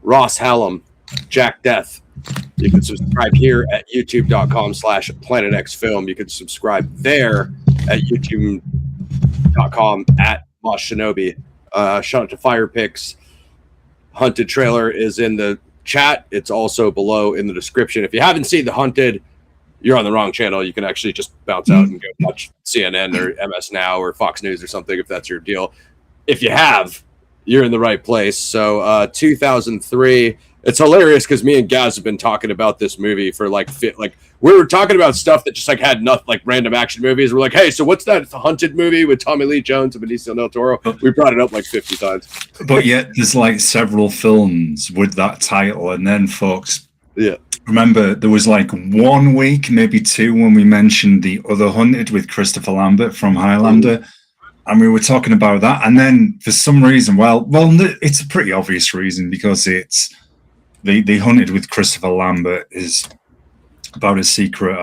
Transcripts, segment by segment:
Ross Hallam, Jack Death. You can subscribe here at youtube.com/PlanetXFilm. You can subscribe there at youtube.com at Moss Shinobi. Shout out to Fire Picks. Hunted trailer is in the chat. It's also below in the description. If you haven't seen The Hunted, you're on the wrong channel. You can actually just bounce out and go watch CNN or MS Now or Fox News or something if that's your deal. If you have, you're in the right place. So 2003. It's hilarious because me and Gaz have been talking about this movie for like we were talking about stuff that just like had nothing, like random action movies. We're like, hey, so what's that Hunted movie with Tommy Lee Jones and Benicio del Toro? We brought it up like 50 times. But yet there's like several films with that title, and then folks, remember there was like 1 week, maybe two, when we mentioned The Other Hunted with Christopher Lambert from Highlander. And we were talking about that, and then for some reason, well, it's a pretty obvious reason, because it's The Hunted with Christopher Lambert is about a secret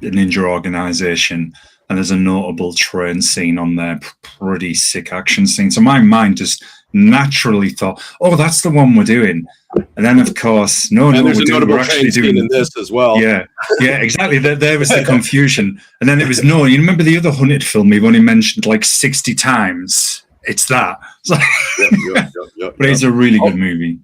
ninja organization, and there's a notable train scene on there, pretty sick action scene. So my mind just naturally thought, oh, that's the one we're doing. And then, of course, we're actually doing in this as well. Yeah, exactly. There was the confusion. And then it was, no, you remember the other Hunted film we've only mentioned like 60 times? It's that. But it's a really good movie.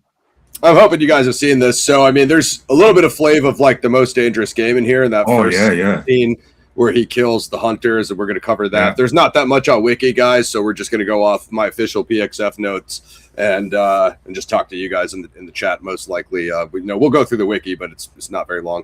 I'm hoping you guys have seen this. So, I mean, there's a little bit of flavor of like the Most Dangerous Game in here in that first scene where he kills the hunters, and we're going to cover that. There's not that much on Wiki, guys, so we're just going to go off my official PXF notes and just talk to you guys in the chat. Most likely, we'll go through the Wiki, but it's not very long.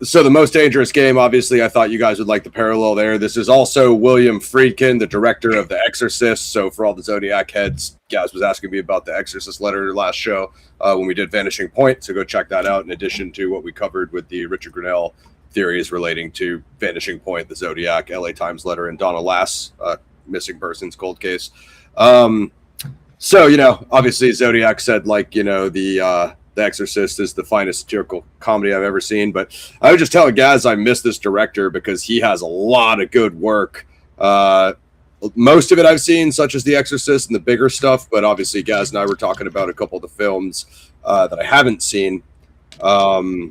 So the Most Dangerous Game, obviously, I thought you guys would like the parallel there. This is also William Friedkin, the director of The Exorcist. So for all the Zodiac heads, Gaz was asking me about The Exorcist letter last show when we did Vanishing Point. So go check that out in addition to what we covered with the Richard Grinnell theories relating to Vanishing Point, the Zodiac, LA Times letter, and Donna Lass, missing persons cold case. So, obviously Zodiac said, The Exorcist is the finest satirical comedy I've ever seen. But I was just telling Gaz I miss this director because he has a lot of good work. Most of it I've seen, such as The Exorcist and the bigger stuff. But obviously, Gaz and I were talking about a couple of the films that I haven't seen. But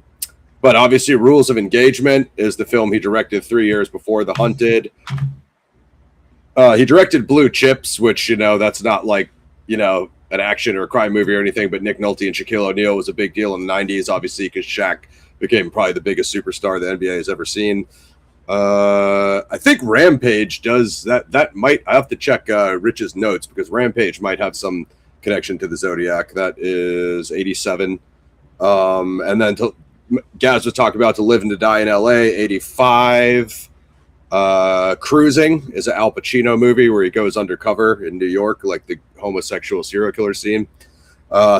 obviously, Rules of Engagement is the film he directed 3 years before The Hunted. He directed Blue Chips, which, that's not like, an action or a crime movie or anything, but Nick Nolte and Shaquille O'Neal was a big deal in the 90s, obviously, because Shaq became probably the biggest superstar the NBA has ever seen. I think Rampage does that. That might, I have to check Rich's notes, because Rampage might have some connection to the Zodiac. That is 87. And then Gaz was talking about To Live and to Die in LA, 85. Cruising is an Al Pacino movie where he goes undercover in New York, like the homosexual serial killer scene.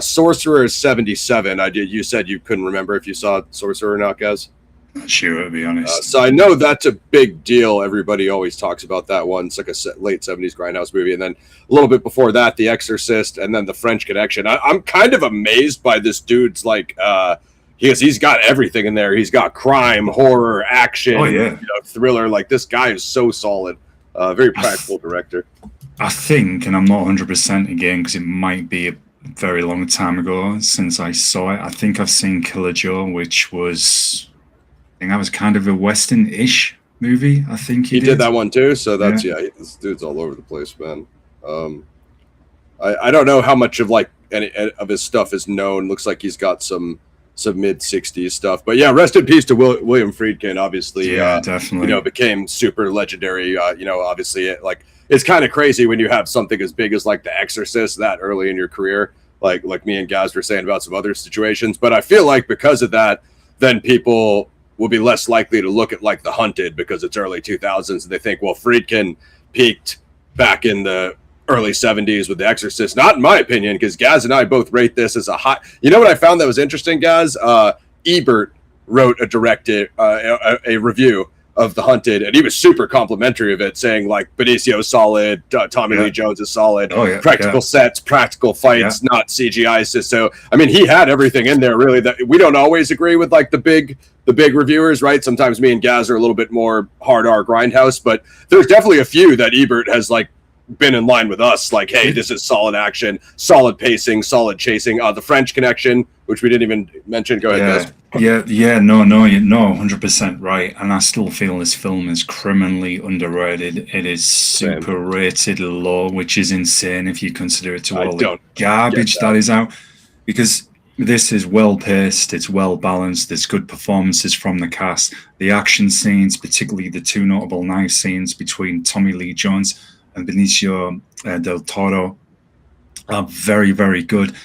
Sorcerer is 77. You said you couldn't remember if you saw Sorcerer or not, Gaz? Not sure, to be honest. So I know that's a big deal. Everybody always talks about that one. It's like a late 70s grindhouse movie. And then a little bit before that, The Exorcist, and then The French Connection. I'm kind of amazed by this dude's he's got everything in there. He's got crime, horror, action, thriller. Like, this guy is so solid. Very practical director. I think, and I'm not 100% again, because it might be a very long time ago since I saw it. I think I've seen Killer Joe, which was, I think that was kind of a Western-ish movie. I think he did that one too. So that's this dude's all over the place, man. I don't know how much of any of his stuff is known. Looks like he's got some mid 60s stuff, but rest in peace to William Friedkin. Obviously, definitely, became super legendary. Obviously, it's kind of crazy when you have something as big as like The Exorcist that early in your career, like me and Gaz were saying about some other situations. But I feel like because of that, then people will be less likely to look at like The Hunted because it's early 2000s, and they think, well, Friedkin peaked back in the early 70s with The Exorcist. Not in my opinion, because Gaz and I both rate this as a high. You know what I found that was interesting, Gaz? Ebert wrote a review of The Hunted, and he was super complimentary of it, saying like Benicio's solid, Tommy Lee Jones is solid, practical sets, practical fights, not CGI. So I mean, he had everything in there really that we don't always agree with, like the big reviewers, right? Sometimes me and Gaz are a little bit more hard R grindhouse, but there's definitely a few that Ebert has like been in line with us. Like, hey, this is solid action, solid pacing, solid chasing. The French Connection, which we didn't even mention. Go ahead, guys. No, 100% right. And I still feel this film is criminally underrated. It is super rated low, which is insane if you consider it to all the garbage that is out. Because this is well paced, it's well balanced, there's good performances from the cast. The action scenes, particularly the two notable knife scenes between Tommy Lee Jones and Benicio del Toro, are very, very good.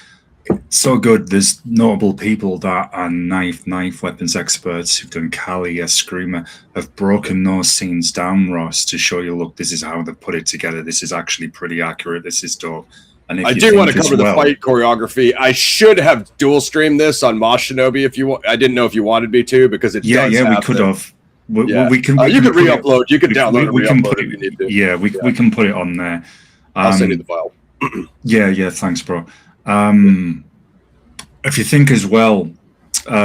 So good. There's notable people that are knife weapons experts who've done Cali, Screamer, have broken those scenes down, Ross, to show you, look, this is how they put it together. This is actually pretty accurate. This is dope. And I do want to cover the fight choreography. I should have dual streamed this on Mosh Shinobi if you want. I didn't know if you wanted me to, because it does have we could have. We can you can re-upload. You can download and re-upload if you need to. Yeah, we can put it on there. I'll send you the file. Yeah, thanks, bro. If you think as well,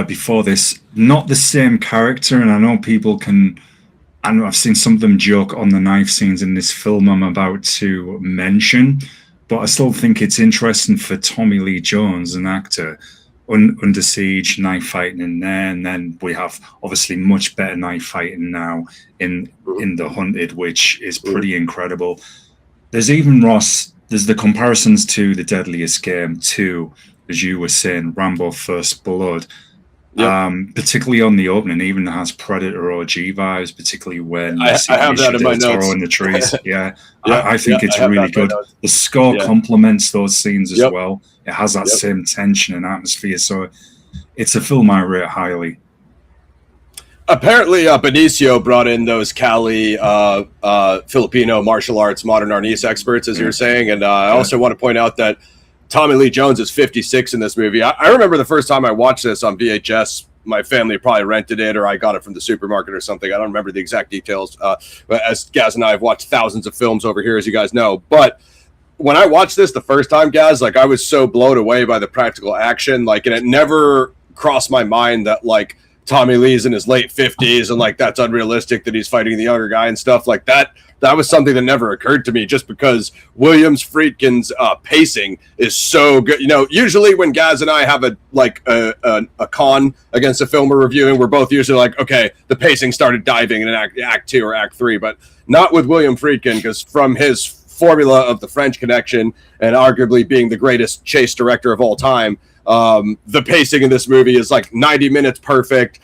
before this, not the same character, and I know people can, and I've seen some of them joke on the knife scenes in this film I'm about to mention, but I still think it's interesting for Tommy Lee Jones, an actor, Under Siege, knife fighting in there, and then we have obviously much better knife fighting now in The Hunted, which is pretty incredible. There's even, Ross, there's the comparisons to The Deadliest Game 2, as you were saying, Rambo First Blood, particularly on the opening, even has Predator OG vibes, particularly when I have that in my notes. In the trees. I think it's really good. The score complements those scenes as well. It has that same tension and atmosphere, so it's a film I rate highly. Apparently, Benicio brought in those Cali Filipino martial arts modern arnis experts, as you were saying, and I also want to point out that Tommy Lee Jones is 56 in this movie. I remember the first time I watched this on VHS. My family probably rented it, or I got it from the supermarket or something. I don't remember the exact details. But as Gaz and I have watched thousands of films over here, as you guys know. But when I watched this the first time, Gaz, like, I was so blown away by the practical action. Like, and it never crossed my mind that, like, Tommy Lee's in his late 50s and, like, that's unrealistic that he's fighting the younger guy and stuff like that. That was something that never occurred to me, just because Williams Friedkin's pacing is so good. You know, usually when Gaz and I have a con against a film we're reviewing, we're both usually like, okay, the pacing started diving in act 2 or act 3, but not with William Friedkin, because from his formula of The French Connection and arguably being the greatest chase director of all time, the pacing in this movie is like 90 minutes perfect.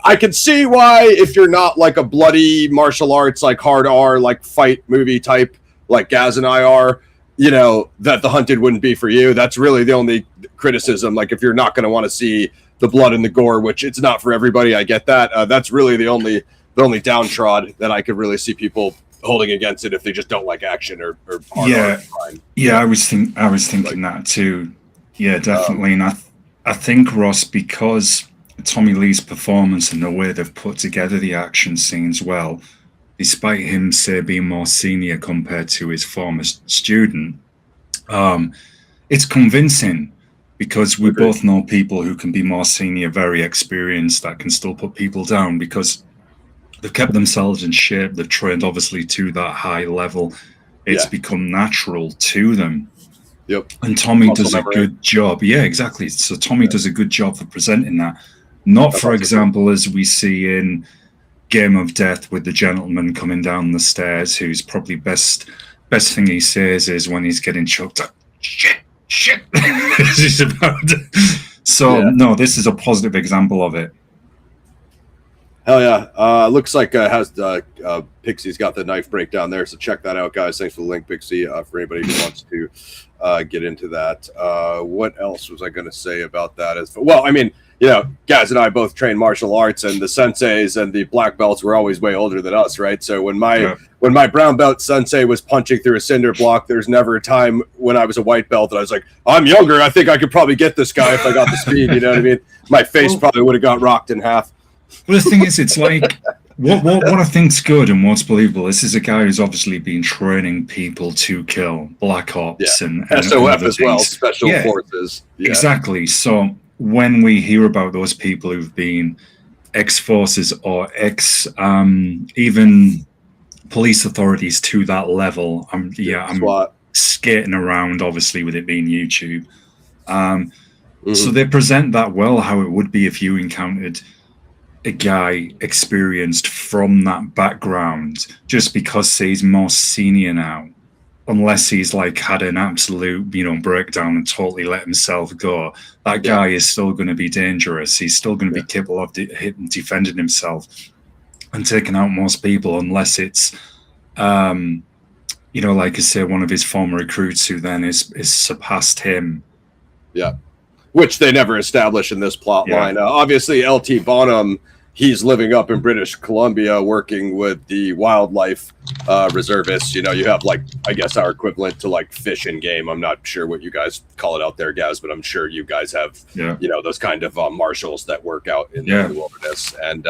I can see why, if you're not like a bloody martial arts, like hard R, like fight movie type, like Gaz and I are, you know, that The Hunted wouldn't be for you. That's really the only criticism. Like, if you're not going to want to see the blood and the gore, which it's not for everybody, I get that. That's really the only downtrod that I could really see people holding against it if they just don't like action or hard R. I was thinking that too. Yeah, definitely. And I think, Ross, because Tommy Lee's performance and the way they've put together the action scenes well, despite him, say, being more senior compared to his former student, it's convincing, because we both know people who can be more senior, very experienced, that can still put people down because they've kept themselves in shape. They've trained, obviously, to that high level. It's become natural to them. Yep. And Tommy does a good job. Yeah, exactly. So Tommy does a good job for presenting that. Not, for example, as we see in Game of Death with the gentleman coming down the stairs, who's probably best thing he says is when he's getting choked up, shit. He's about to... no, this is a positive example of it. Hell yeah. Looks like has Pixie's got the knife breakdown there, so check that out, guys. Thanks for the link, Pixie, for anybody who wants to get into that. What else was I going to say about that? Well, I mean, you know, Gaz and I both train martial arts, and the senseis and the black belts were always way older than us, right? So when my brown belt sensei was punching through a cinder block, there's never a time when I was a white belt that I was like, I'm younger, I think I could probably get this guy if I got the speed, you know what I mean? My face probably would have got rocked in half. Well, the thing is, it's like, what I think's good and what's believable, this is a guy who's obviously been training people to kill, Black Ops and SOF as well, Special Forces. Yeah. Exactly. So when we hear about those people who've been ex-forces or even police authorities to that level. I'm skating around, obviously, with it being YouTube. So they present that well, how it would be if you encountered a guy experienced from that background, just because he's more senior now, unless he's like had an absolute, breakdown and totally let himself go. That guy is still going to be dangerous. He's still going to be capable of defending himself and taking out most people, unless it's, like I say, one of his former recruits who then is surpassed him. Yeah. Which they never established in this plot line. Obviously, L.T. Bonham, he's living up in British Columbia working with the wildlife reservists. You have, like, I guess our equivalent to, like, Fish and Game. I'm not sure what you guys call it out there, guys, but I'm sure you guys have, those kind of marshals that work out in the wilderness. And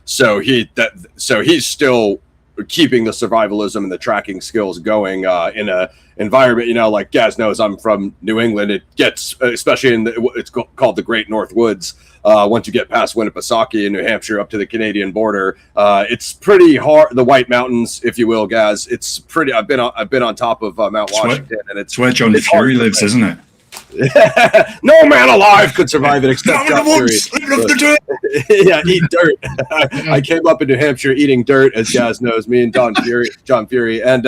so he's still keeping the survivalism and the tracking skills going in a environment, like Gaz knows, I'm from New England. It gets, especially it's called the Great North Woods. Once you get past Winnipesaukee in New Hampshire up to the Canadian border, it's pretty hard. The White Mountains, if you will, Gaz. It's pretty. I've been on top of Mount Washington, and it's where John Fury lives, isn't it? No man alive could survive it except John Fury. Eat dirt. I came up in New Hampshire eating dirt, as Gaz knows. Me and John Fury, and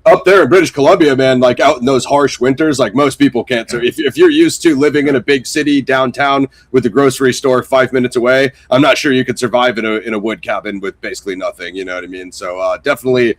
up there in British Columbia, man, like out in those harsh winters, like most people can't. So if you're used to living in a big city downtown with the grocery store 5 minutes away, I'm not sure you could survive in a wood cabin with basically nothing. You know what I mean? So definitely,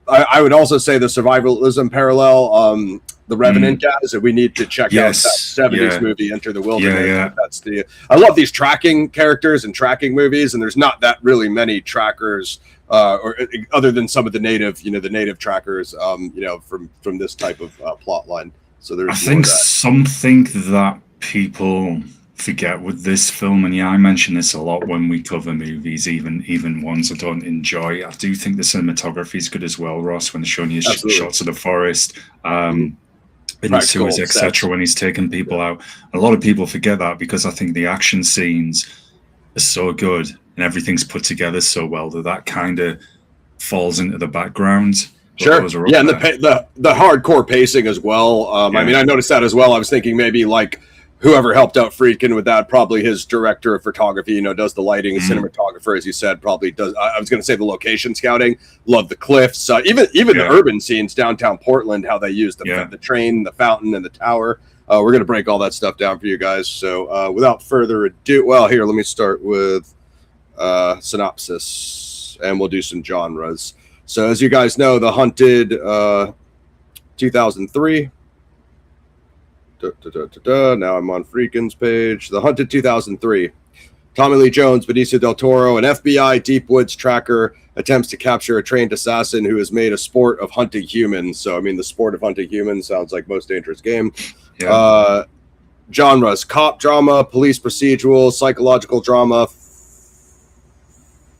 I would also say the survivalism parallel. The Revenant, guys, that we need to check out that 70s movie, Enter the Wilderness. That's I love these tracking characters and tracking movies, and there's not that really many trackers, or other than some of the native trackers, from this type of plot line. So there's. I think something that people forget with this film, and I mention this a lot when we cover movies, even ones I don't enjoy. I do think the cinematography is good as well, Ross, when they're showing you shots of the forest. In the sewers, etc., when he's taking people out. A lot of people forget that because I think the action scenes are so good and everything's put together so well that kind of falls into the background. Sure. Yeah, and the hardcore pacing as well. I mean, I noticed that as well. I was thinking maybe like whoever helped out Friedkin with that, probably his director of photography, does the lighting, cinematographer, as you said, probably does. I was going to say the location scouting, love the cliffs, even the urban scenes downtown Portland, how they use the train, the fountain, and the tower. We're going to break all that stuff down for you guys. So without further ado, well, here, let me start with synopsis, and we'll do some genres. So as you guys know, The Hunted, 2003. Now I'm on Friedkin's page. The Hunted 2003. Tommy Lee Jones, Benicio del Toro, an FBI deep woods tracker attempts to capture a trained assassin who has made a sport of hunting humans. So, I mean, the sport of hunting humans sounds like Most Dangerous Game. Yeah. Genres: cop drama, police procedural, psychological drama,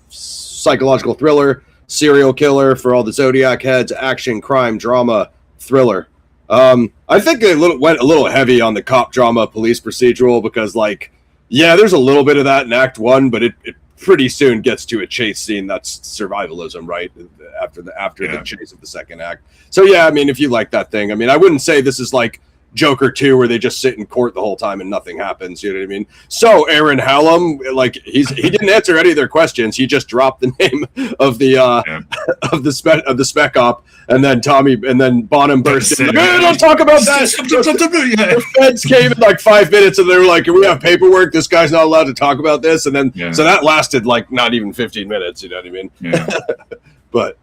psychological thriller, serial killer for all the Zodiac heads, action, crime, drama, thriller. I think they went a little heavy on the cop drama, police procedural, because, like, there's a little bit of that in Act 1, but it pretty soon gets to a chase scene that's survivalism, right? After the chase of the second act. So, I mean, if you like that thing, I mean, I wouldn't say this is like Joker 2 where they just sit in court the whole time and nothing happens, you know what I mean? So Aaron Hallam, like, he didn't answer any of their questions. He just dropped the name of the of the spec op, and then Bonham burst in. Don't talk about that. The feds came in like 5 minutes and they were like, we have paperwork, this guy's not allowed to talk about this, and then so that lasted like not even 15 minutes, you know what I mean? But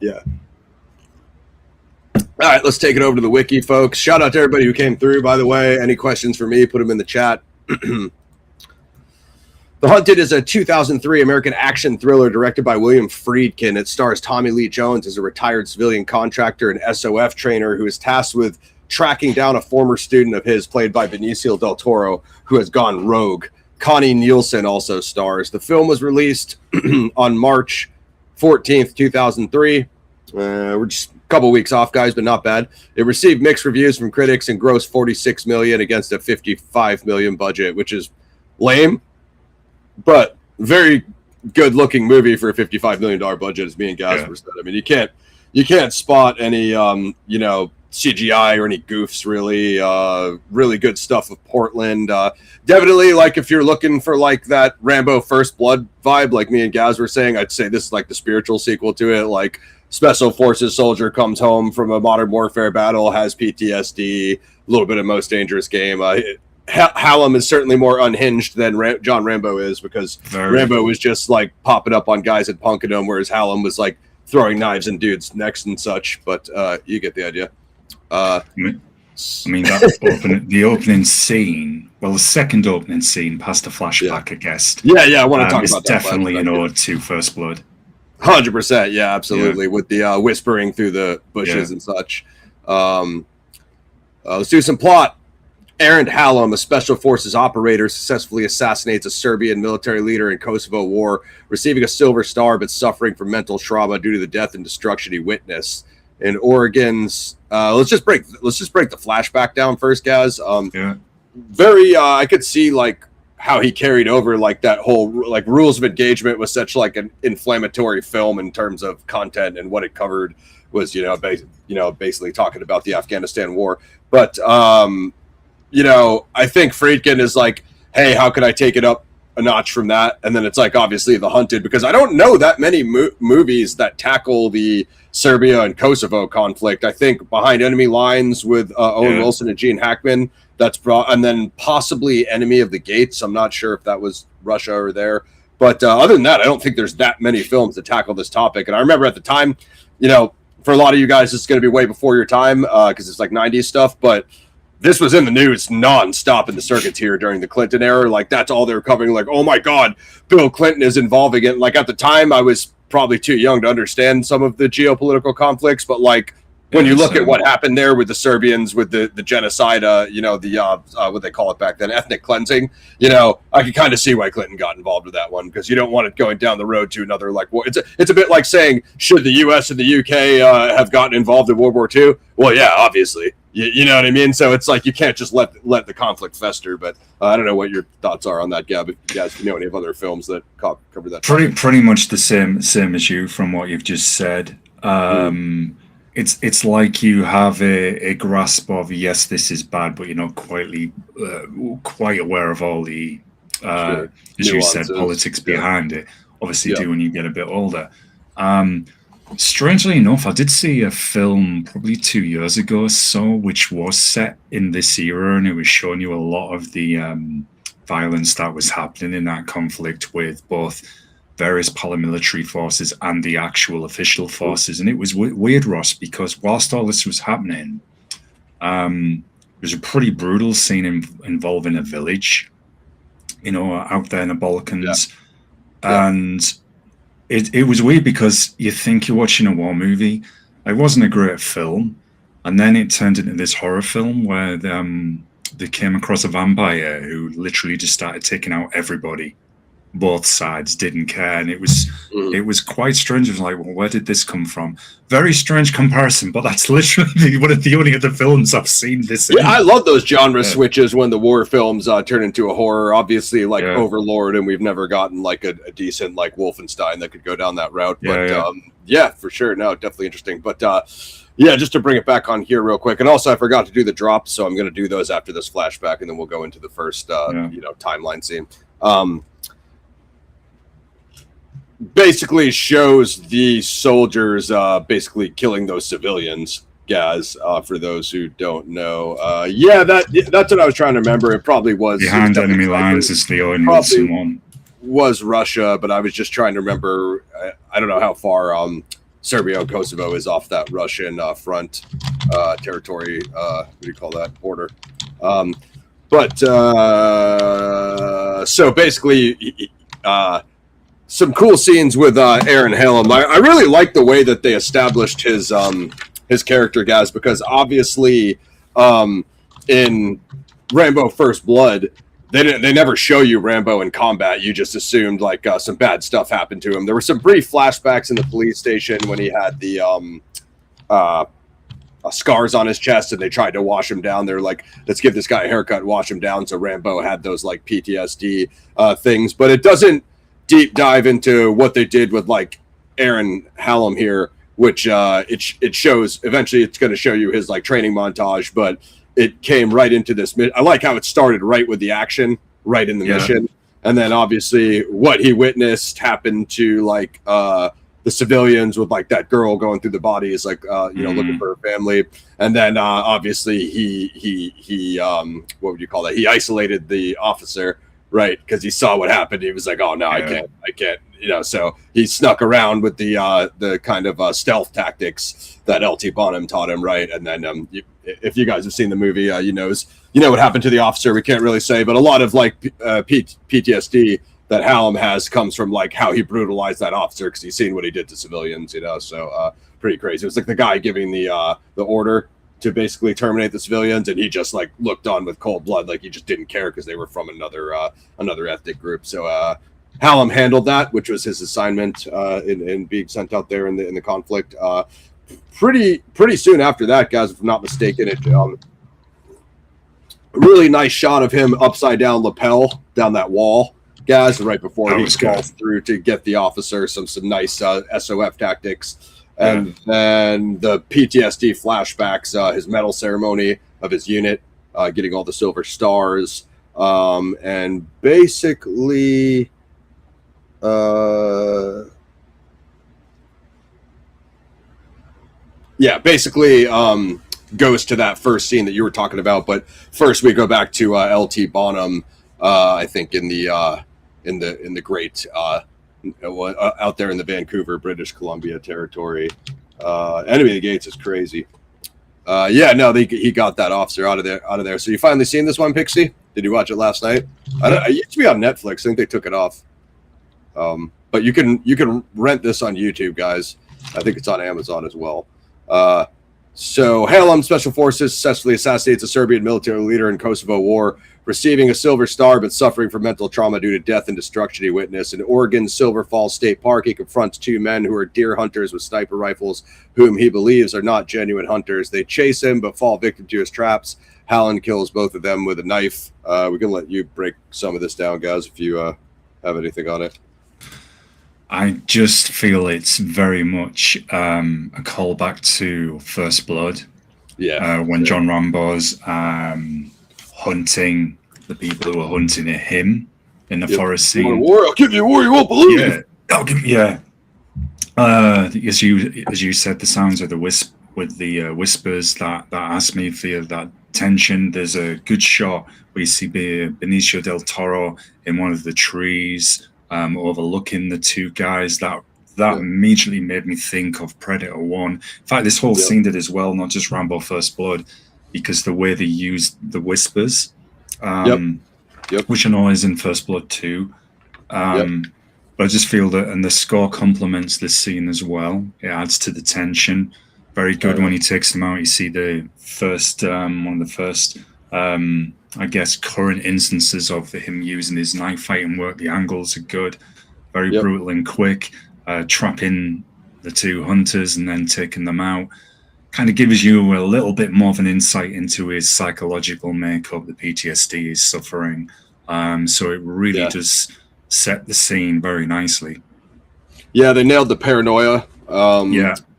all right, let's take it over to the wiki, folks. Shout out to everybody who came through, by the way. Any questions for me, put them in the chat. The Hunted is a 2003 American action thriller directed by William Friedkin. It stars Tommy Lee Jones as a retired civilian contractor and SOF trainer who is tasked with tracking down a former student of his, played by Benicio del Toro, who has gone rogue. Connie Nielsen also stars. The film was released on March 14th, 2003. We're just couple weeks off, guys, but not bad. It received mixed reviews from critics and grossed $46 million against a $55 million budget, which is lame, but very good looking movie for a $55 million budget, as me and Gaz said. I mean, you can't you can't spot any CGI or any goofs really. Really good stuff with Portland. Definitely, like if you're looking for like that Rambo First Blood vibe, like me and Gaz were saying, I'd say this is like the spiritual sequel to it. Like special forces soldier comes home from a modern warfare battle, has PTSD, a little bit of Most Dangerous Game. Hallam is certainly more unhinged than John Rambo is, because Rambo was just like popping up on guys and punking them, whereas Hallam was like throwing knives in dudes' necks and such. But you get the idea. I mean the opening scene, well, the second opening scene past the flashback, I guess. Yeah, I want to talk about that. It's definitely an ode to First Blood. 100%, yeah, absolutely. With the whispering through the bushes and such. Let's do some plot. Aaron Hallam, a special forces operator, successfully assassinates a Serbian military leader in Kosovo War, receiving a Silver Star but suffering from mental trauma due to the death and destruction he witnessed. In Oregon's, let's just break the flashback down first, guys. Very, I could see like how he carried over like that whole like Rules of Engagement was such like an inflammatory film in terms of content, and what it covered was basically talking about the Afghanistan war. But I think Friedkin is like, hey, how can I take it up a notch from that? And then it's like obviously The Hunted, because I don't know that many movies that tackle the Serbia and Kosovo conflict. I think Behind Enemy Lines with Owen Wilson and Gene Hackman, and then possibly Enemy of the Gates. I'm not sure if that was Russia or there, but other than that, I don't think there's that many films that tackle this topic. And I remember at the time, for a lot of you guys, it's going to be way before your time because it's like 90s stuff, but this was in the news nonstop in the circuits here during the Clinton era. Like that's all they're covering. Like, oh my God, Bill Clinton is involving it. Like at the time, I was probably too young to understand some of the geopolitical conflicts, but like when you look at what happened there with the Serbians, with the genocide, what they call it back then, ethnic cleansing, I can kind of see why Clinton got involved with that one, because you don't want it going down the road to another like war. It's a bit like saying, should the U.S. and the U.K. Have gotten involved in World War II? Well, yeah, obviously. You know what I mean? So it's like you can't just let the conflict fester. But I don't know what your thoughts are on that, Gab. If you guys know any of other films that cover that. Pretty much the same as you from what you've just said. It's like you have a grasp of, yes, this is bad, but you're not quite aware of all the as you said, politics behind it. Obviously, do when you get a bit older. Strangely enough, I did see a film probably 2 years ago or so, which was set in this era, and it was showing you a lot of the violence that was happening in that conflict with both various paramilitary forces and the actual official forces. And it was weird, Ross, because whilst all this was happening, it was a pretty brutal scene involving a village, out there in the Balkans. And it was weird because you think you're watching a war movie. It wasn't a great film. And then it turned into this horror film where they came across a vampire who literally just started taking out everybody. Both sides didn't care, and it was quite strange. It was like, well, where did this come from? Very strange comparison, but that's literally one of the only other films I've seen this in. I love those genre switches when the war films turn into a horror. Obviously, like Overlord, and we've never gotten like a decent like Wolfenstein that could go down that route. But for sure, no, definitely interesting. But just to bring it back on here real quick, and also I forgot to do the drops, so I'm going to do those after this flashback, and then we'll go into the first timeline scene. Basically shows the soldiers basically killing those civilians, guys, for those who don't know. That's what I was trying to remember. It probably was Behind Enemy Lines is the Owen Wilson one. Was Russia, but I was just trying to remember. I don't know how far Serbia and Kosovo is off that Russian front territory. What do you call that? Border. So basically, some cool scenes with Aaron Hallam. I really like the way that they established his character, guys, because obviously in Rambo First Blood, they never show you Rambo in combat. You just assumed like some bad stuff happened to him. There were some brief flashbacks in the police station when he had the scars on his chest, and they tried to wash him down. They're like, let's give this guy a haircut, wash him down. So Rambo had those like PTSD things, but it doesn't deep dive into what they did with like Aaron Hallam here which it shows eventually. It's going to show you his like training montage, but it came right into this. I like how it started right with the action, right in the mission, and then obviously what he witnessed happened to like the civilians with like that girl going through the bodies, like looking for her family, and then obviously he what would you call that? He isolated the officer, right? Because he saw what happened. He was like, oh no, I can't. So he snuck around with the kind of stealth tactics that LT Bonham taught him, right? And then if you guys have seen the movie, you know what happened to the officer. We can't really say, but a lot of like PTSD that Hallam has comes from like how he brutalized that officer because he's seen what he did to civilians, so pretty crazy. It was like the guy giving the order to basically terminate the civilians, and he just like looked on with cold blood, like he just didn't care because they were from another ethnic group. So Hallam handled that, which was his assignment in being sent out there in the conflict. Pretty soon after that, guys, if I'm not mistaken, it really nice shot of him upside down lapel down that wall, guys, right before he falls through to get the officer. Some nice SOF tactics, and then the PTSD flashbacks, his medal ceremony of his unit, getting all the silver stars, and basically goes to that first scene that you were talking about. But first we go back to LT Bonham, I think in the great out there in the Vancouver, British Columbia territory. Enemy of the Gates is crazy. He got that officer out of there. So you finally seen this one, Pixie? Did you watch it last night? It used to be on Netflix. I think they took it off. But you can rent this on YouTube, guys. I think it's on Amazon as well. So Hallam Special Forces successfully assassinates a Serbian military leader in Kosovo War, receiving a Silver Star but suffering from mental trauma due to death and destruction he witnessed. In Oregon's Silver Falls State Park, he confronts two men who are deer hunters with sniper rifles, whom he believes are not genuine hunters. They chase him but fall victim to his traps. Hallam kills both of them with a knife. We can let you break some of this down, guys, if you have anything on it. I just feel it's very much a callback to First Blood. Yeah. When John Rambo's hunting the people who are hunting him in the forest scene. War, I'll give you a war you won't believe. Yeah. I'll give you, as you said, the sounds of the whispers that asked me for that tension. There's a good shot where you see Benicio del Toro in one of the trees, overlooking the two guys. That immediately made me think of Predator 1. In fact, this whole scene did as well, not just Rambo First Blood, because the way they used the whispers, which I know is in First Blood 2. But I just feel that, and the score complements this scene as well. It adds to the tension. Very good when he takes them out. You see the first, one of the first, I guess, current instances of him using his knife fighting work. The angles are good, very brutal and quick. Trapping the two hunters and then taking them out kind of gives you a little bit more of an insight into his psychological makeup, the PTSD he's suffering. So it really does set the scene very nicely. Yeah, they nailed the paranoia.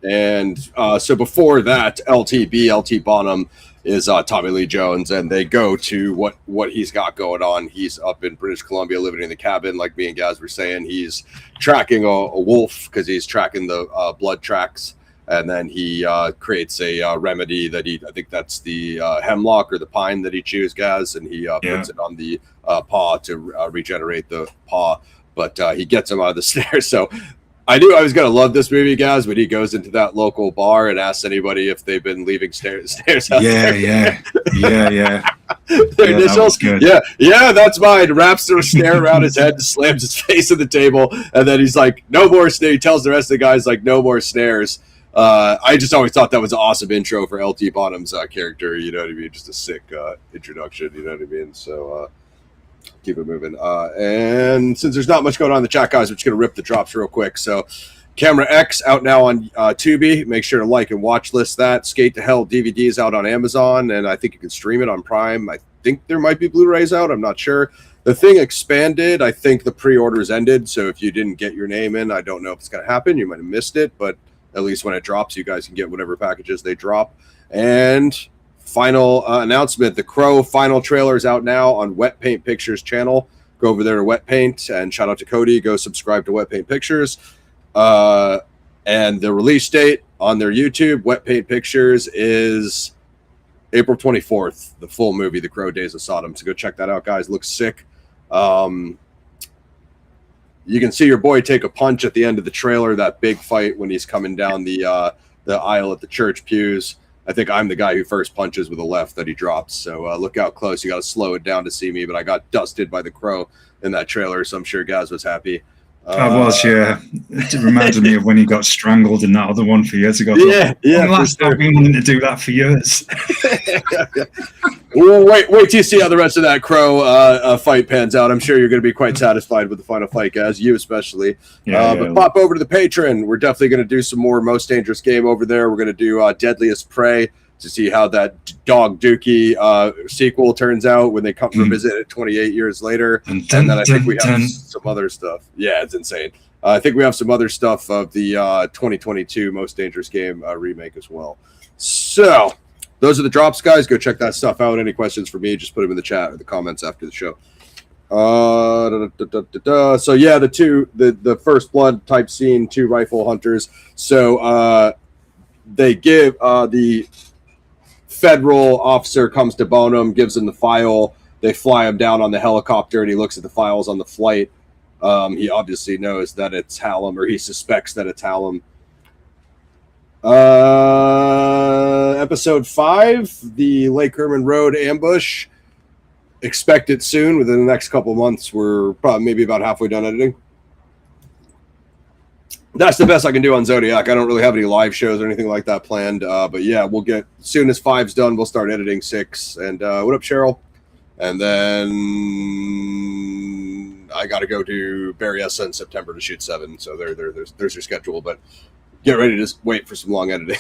And so before that, LT Bonham is Tommy Lee Jones, and they go to what he's got going on. He's up in British Columbia living in the cabin, like me and Gaz were saying. He's tracking a wolf because he's tracking the blood tracks, and then he creates a remedy that I think that's the hemlock or the pine that he chews, Gaz, and he puts it on the paw to regenerate the paw, but he gets him out of the snare. So I knew I was going to love this movie, guys, when he goes into that local bar and asks anybody if they've been leaving stairs out there. Their initials. That's mine. Wraps the snare around his head and slams his face on the table. And then he's like, no more snare. He tells the rest of the guys, like, no more snares. I just always thought that was an awesome intro for LT Bonham's character. You know what I mean? Just a sick introduction. You know what I mean? So, keep it moving. And since there's not much going on in the chat, guys, we're just going to rip the drops real quick. So Camera X out now on Tubi. Make sure to like and watch list that. Skate to Hell DVD is out on Amazon, and I think you can stream it on Prime. I think there might be Blu-rays out. I'm not sure. The Thing expanded. I think the pre-orders ended, so if you didn't get your name in, I don't know if it's going to happen. You might have missed it, but at least when it drops. You guys can get whatever packages they drop. And final announcement, The Crow final trailer is out now on Wet Paint Pictures channel. Go over there to Wet Paint, and shout out to Cody. Go subscribe to Wet Paint Pictures. And the release date on their YouTube, Wet Paint Pictures, is April 24th, the full movie, The Crow Days of Sodom. So go check that out, guys. Looks sick. You can see your boy take a punch at the end of the trailer, that big fight when he's coming down the aisle at the church pews. I think I'm the guy who first punches with a left that he drops. So look out close. You got to slow it down to see me, but I got dusted by the Crow in that trailer, so I'm sure Gaz was happy. I was, yeah. It reminded me of when he got strangled in that other one for years ago. Yeah. Last time, I've been wanting to do that for years. Well, wait till you see how the rest of that Crow fight pans out. I'm sure you're going to be quite satisfied with the final fight, Gaz. You especially. But pop over to the Patreon. We're definitely going to do some more Most Dangerous Game over there. We're going to do Deadliest Prey to see how that Dog Dookie sequel turns out when they come revisit it 28 years later. And then I think we have some other stuff. Yeah, it's insane. I think we have some other stuff of the 2022 Most Dangerous Game remake as well. So those are the drops, guys. Go check that stuff out. Any questions for me, just put them in the chat or the comments after the show. So yeah, the First Blood type scene, 2 rifle hunters. So they give the federal officer comes to Bonham, gives him the file. They fly him down on the helicopter, and he looks at the files on the flight. He obviously knows that it's Hallam, or he suspects that it's Hallam. Episode 5, the Lake Herman Road ambush. Expect it soon, within the next couple months. We're probably maybe about halfway done editing. That's the best I can do on Zodiac. I don't really have any live shows or anything like that planned. But yeah, we'll get, as soon as 5's done, we'll start editing 6. And what up, Cheryl? And then I got to go to Berryessa in September to shoot 7. So there's your schedule. But get ready to just wait for some long editing.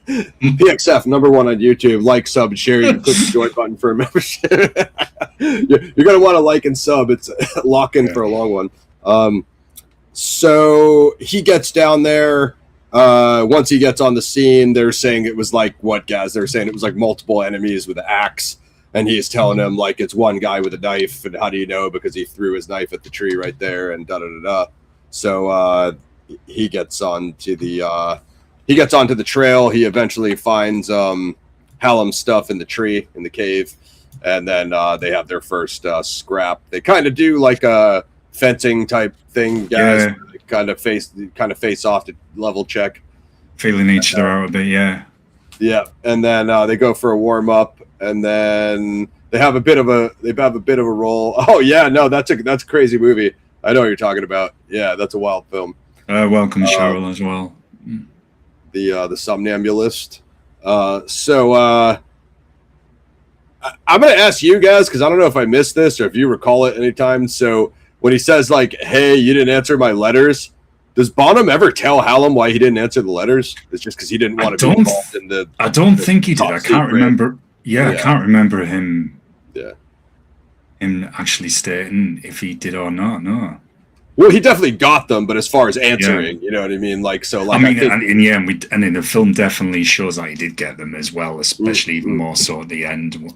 PXF, number 1 on YouTube. Like, sub, and share. You can click the join button for a membership. You're going to want to like and sub. It's lock in for a long one. So he gets down there. Once he gets on the scene, they're saying it was like, what, Gaz? They're saying it was like multiple enemies with an axe. And he's telling him, like, it's one guy with a knife. And how do you know? Because he threw his knife at the tree right there and da-da-da-da. So he gets onto the trail. He eventually finds Hallam's stuff in the tree, in the cave. And then they have their first scrap. They kind of do like a fencing type thing, guys. Yeah. Kind of face off to level check, feeling each other out a bit. Yeah. And then they go for a warm up, and then they have a bit of a roll. Oh yeah, no, that's a crazy movie. I know what you're talking about. Yeah, that's a wild film. Welcome Cheryl as well. The Somnambulist. So I'm gonna ask you guys, because I don't know if I missed this or if you recall it anytime. So when he says, like, hey, you didn't answer my letters, does Bonham ever tell Hallam why he didn't answer the letters? It's just because he didn't want to be involved in the... I don't think he did. I can't remember. Yeah, I can't remember him actually stating if he did or not, no. Well, he definitely got them, but as far as answering, you know what I mean? Like, so, like... I mean, and in the film definitely shows that he did get them as well, especially even more so at the end.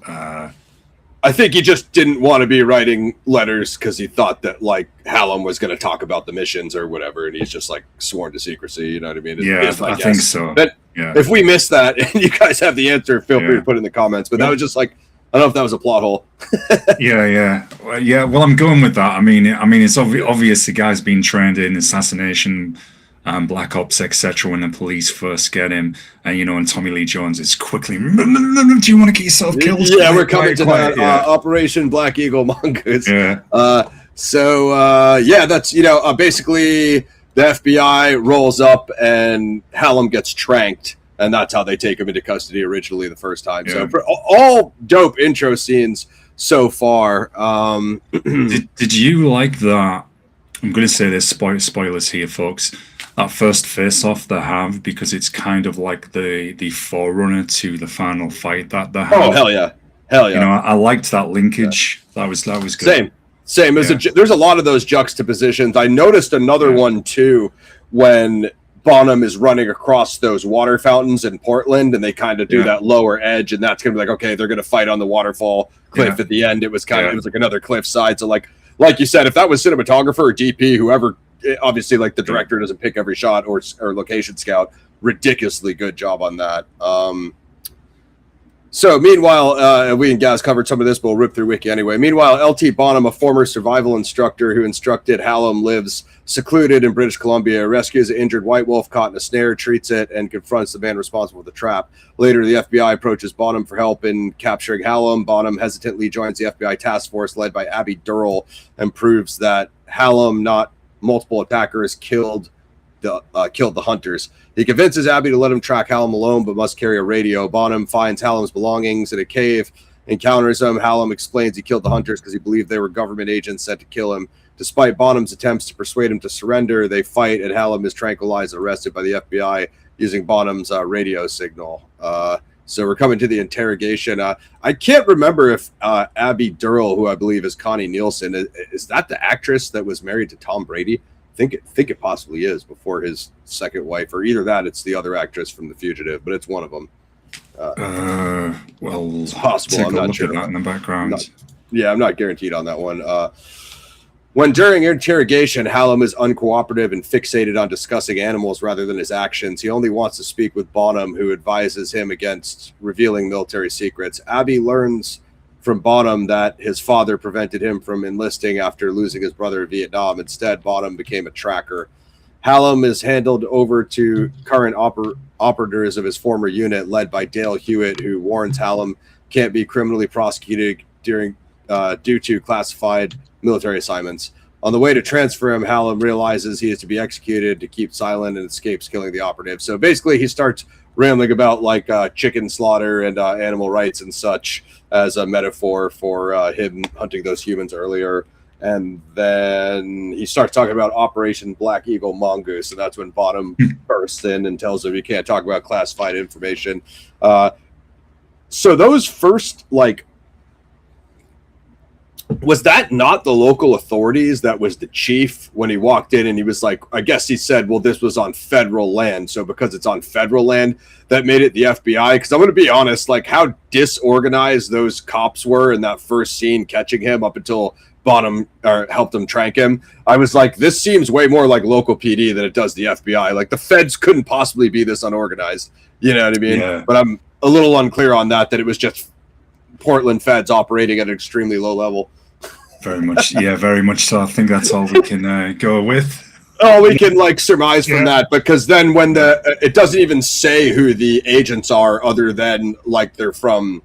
I think he just didn't want to be writing letters because he thought that, like, Hallam was going to talk about the missions or whatever, and he's just, like, sworn to secrecy, you know what I mean? I think so. But if we missed that and you guys have the answer, feel free to put it in the comments. But that was just, like, I don't know if that was a plot hole. Well, I'm going with that. I mean, it's obvious the guy's been trained in assassination, Black Ops, etc. When the police first get him, and and Tommy Lee Jones is quickly, do you want to get yourself killed? Yeah, we're coming to that. Operation Black Eagle Mongoose. That's basically the FBI rolls up and Hallam gets tranked, and that's how they take him into custody originally the first time. So all dope intro scenes so far. Did you like that? I'm going to say there's spoilers here, folks. That first face-off they have, because it's kind of like the forerunner to the final fight that they have. Oh, hell yeah. I liked that linkage. That was good. Same. There's a lot of those juxtapositions. I noticed another one too when Bonham is running across those water fountains in Portland, and they kind of do that lower edge, and that's gonna be like, okay, they're gonna fight on the waterfall cliff at the end. It was kind of it was like another cliff side. So like you said, if that was cinematographer or DP, whoever, obviously like the director doesn't pick every shot or location scout, ridiculously good job on that. So meanwhile, we and Gaz covered some of this, but we'll rip through Wiki anyway. Meanwhile, L.T. Bonham, a former survival instructor who instructed Hallam, lives secluded in British Columbia, rescues an injured white wolf caught in a snare, treats it, and confronts the man responsible for the trap. Later, the FBI approaches Bonham for help in capturing Hallam. Bonham hesitantly joins the FBI task force led by Abby Durrell and proves that Hallam, not multiple attackers, killed the hunters. He convinces Abby to let him track Hallam alone, but must carry a radio. Bonham finds Hallam's belongings in a cave, encounters him. Hallam explains he killed the hunters because he believed they were government agents sent to kill him. Despite Bonham's attempts to persuade him to surrender, they fight, and Hallam is tranquilized and arrested by the FBI using Bonham's radio signal. So we're coming to the interrogation. I can't remember if Abby Durrell, who I believe is Connie Nielsen, is that the actress that was married to Tom Brady? Think it possibly is before his second wife, or either that it's the other actress from The Fugitive, but it's one of them. Well, it's possible. I'm not sure. That in the background. I'm not guaranteed on that one. When during interrogation, Hallam is uncooperative and fixated on discussing animals rather than his actions. He only wants to speak with Bonham, who advises him against revealing military secrets. Abby learns from Bonham that his father prevented him from enlisting after losing his brother in Vietnam. Instead, Bonham became a tracker. Hallam is handed over to current operators of his former unit, led by Dale Hewitt, who warns Hallam can't be criminally prosecuted due to classified military assignments. On the way to transfer him, Hallam realizes he is to be executed to keep silent and escapes killing the operative. So basically, he starts rambling about like chicken slaughter and animal rights and such as a metaphor for him hunting those humans earlier. And then he starts talking about Operation Black Eagle Mongoose, and that's when Bonham bursts in and tells him you can't talk about classified information. So those first, like, was that not the local authorities? That was the chief when he walked in, and he was like, I guess he said, well, this was on federal land. So because it's on federal land, that made it the FBI. Because I'm going to be honest, like how disorganized those cops were in that first scene catching him up until Bonham helped him trank him. I was like, this seems way more like local PD than it does the FBI. Like the feds couldn't possibly be this unorganized. You know what I mean? Yeah. But I'm a little unclear on that it was just Portland feds operating at an extremely low level. Very much, yeah, very much so. I think that's all we can go with. Oh, we can like surmise from that, because then when it doesn't even say who the agents are, other than like they're from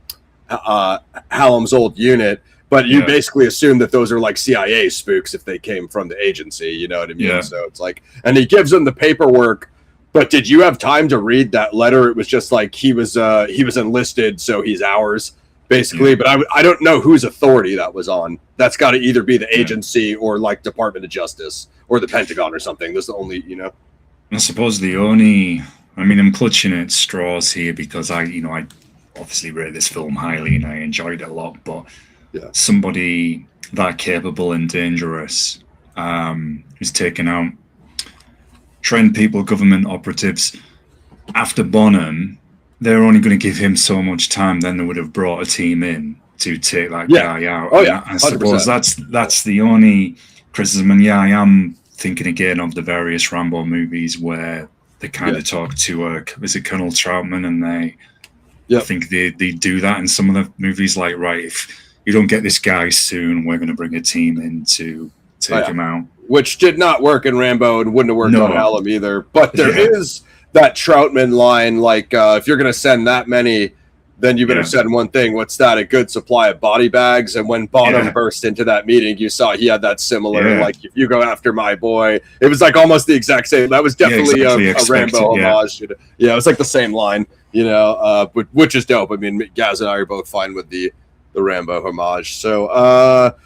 Hallam's old unit, but you basically assume that those are like CIA spooks if they came from the agency. You know what I mean? Yeah. So it's like, and he gives them the paperwork. But did you have time to read that letter? It was just like he was enlisted, so he's ours. Basically, but I don't know whose authority that was on. That's got to either be the agency or like Department of Justice or the Pentagon or something. That's the only, I suppose I'm clutching at straws here because I obviously rate this film highly and I enjoyed it a lot. But somebody that capable and dangerous, who's taken out trained people, government operatives after Bonham. They're only going to give him so much time. Then they would have brought a team in to take that guy out. Oh yeah, I suppose that's the only criticism. And I am thinking again of the various Rambo movies where they kind of talk to is it Colonel Troutman, and I think they do that in some of the movies. Like, right, if you don't get this guy soon, we're going to bring a team in to take him out. Which did not work in Rambo and wouldn't have worked on Hallam either. But there is that Troutman line, like, if you're going to send that many, then you better send one thing. What's that? A good supply of body bags. And when Bonham burst into that meeting, you saw he had that similar, like, if you go after my boy, it was like almost the exact same. That was definitely a Rambo homage. Yeah, it was like the same line, which is dope. I mean, Gaz and I are both fine with the Rambo homage. So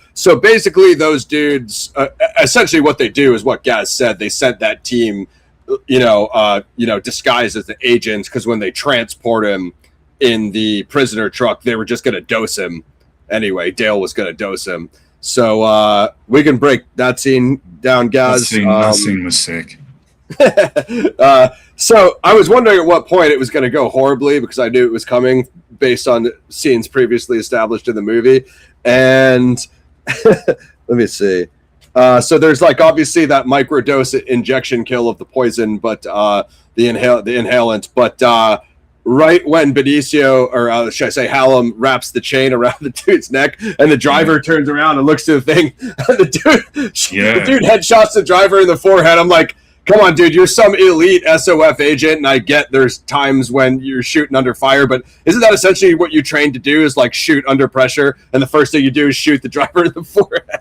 basically those dudes, essentially what they do is what Gaz said. They sent that team disguised as the agents, because when they transport him in the prisoner truck, they were just going to dose him anyway. Dale was going to dose him. So we can break that scene down, Gaz. That scene was sick. So I was wondering at what point it was going to go horribly, because I knew it was coming based on scenes previously established in the movie. And let me see. So there's like obviously that microdose injection kill of the poison, but the inhalant. But right when Benicio, or should I say Hallam, wraps the chain around the dude's neck, and the driver turns around and looks to the thing, and the dude headshots the driver in the forehead. I'm like, come on, dude, you're some elite SOF agent, and I get there's times when you're shooting under fire, but isn't that essentially what you trained to do, is like shoot under pressure, and the first thing you do is shoot the driver in the forehead?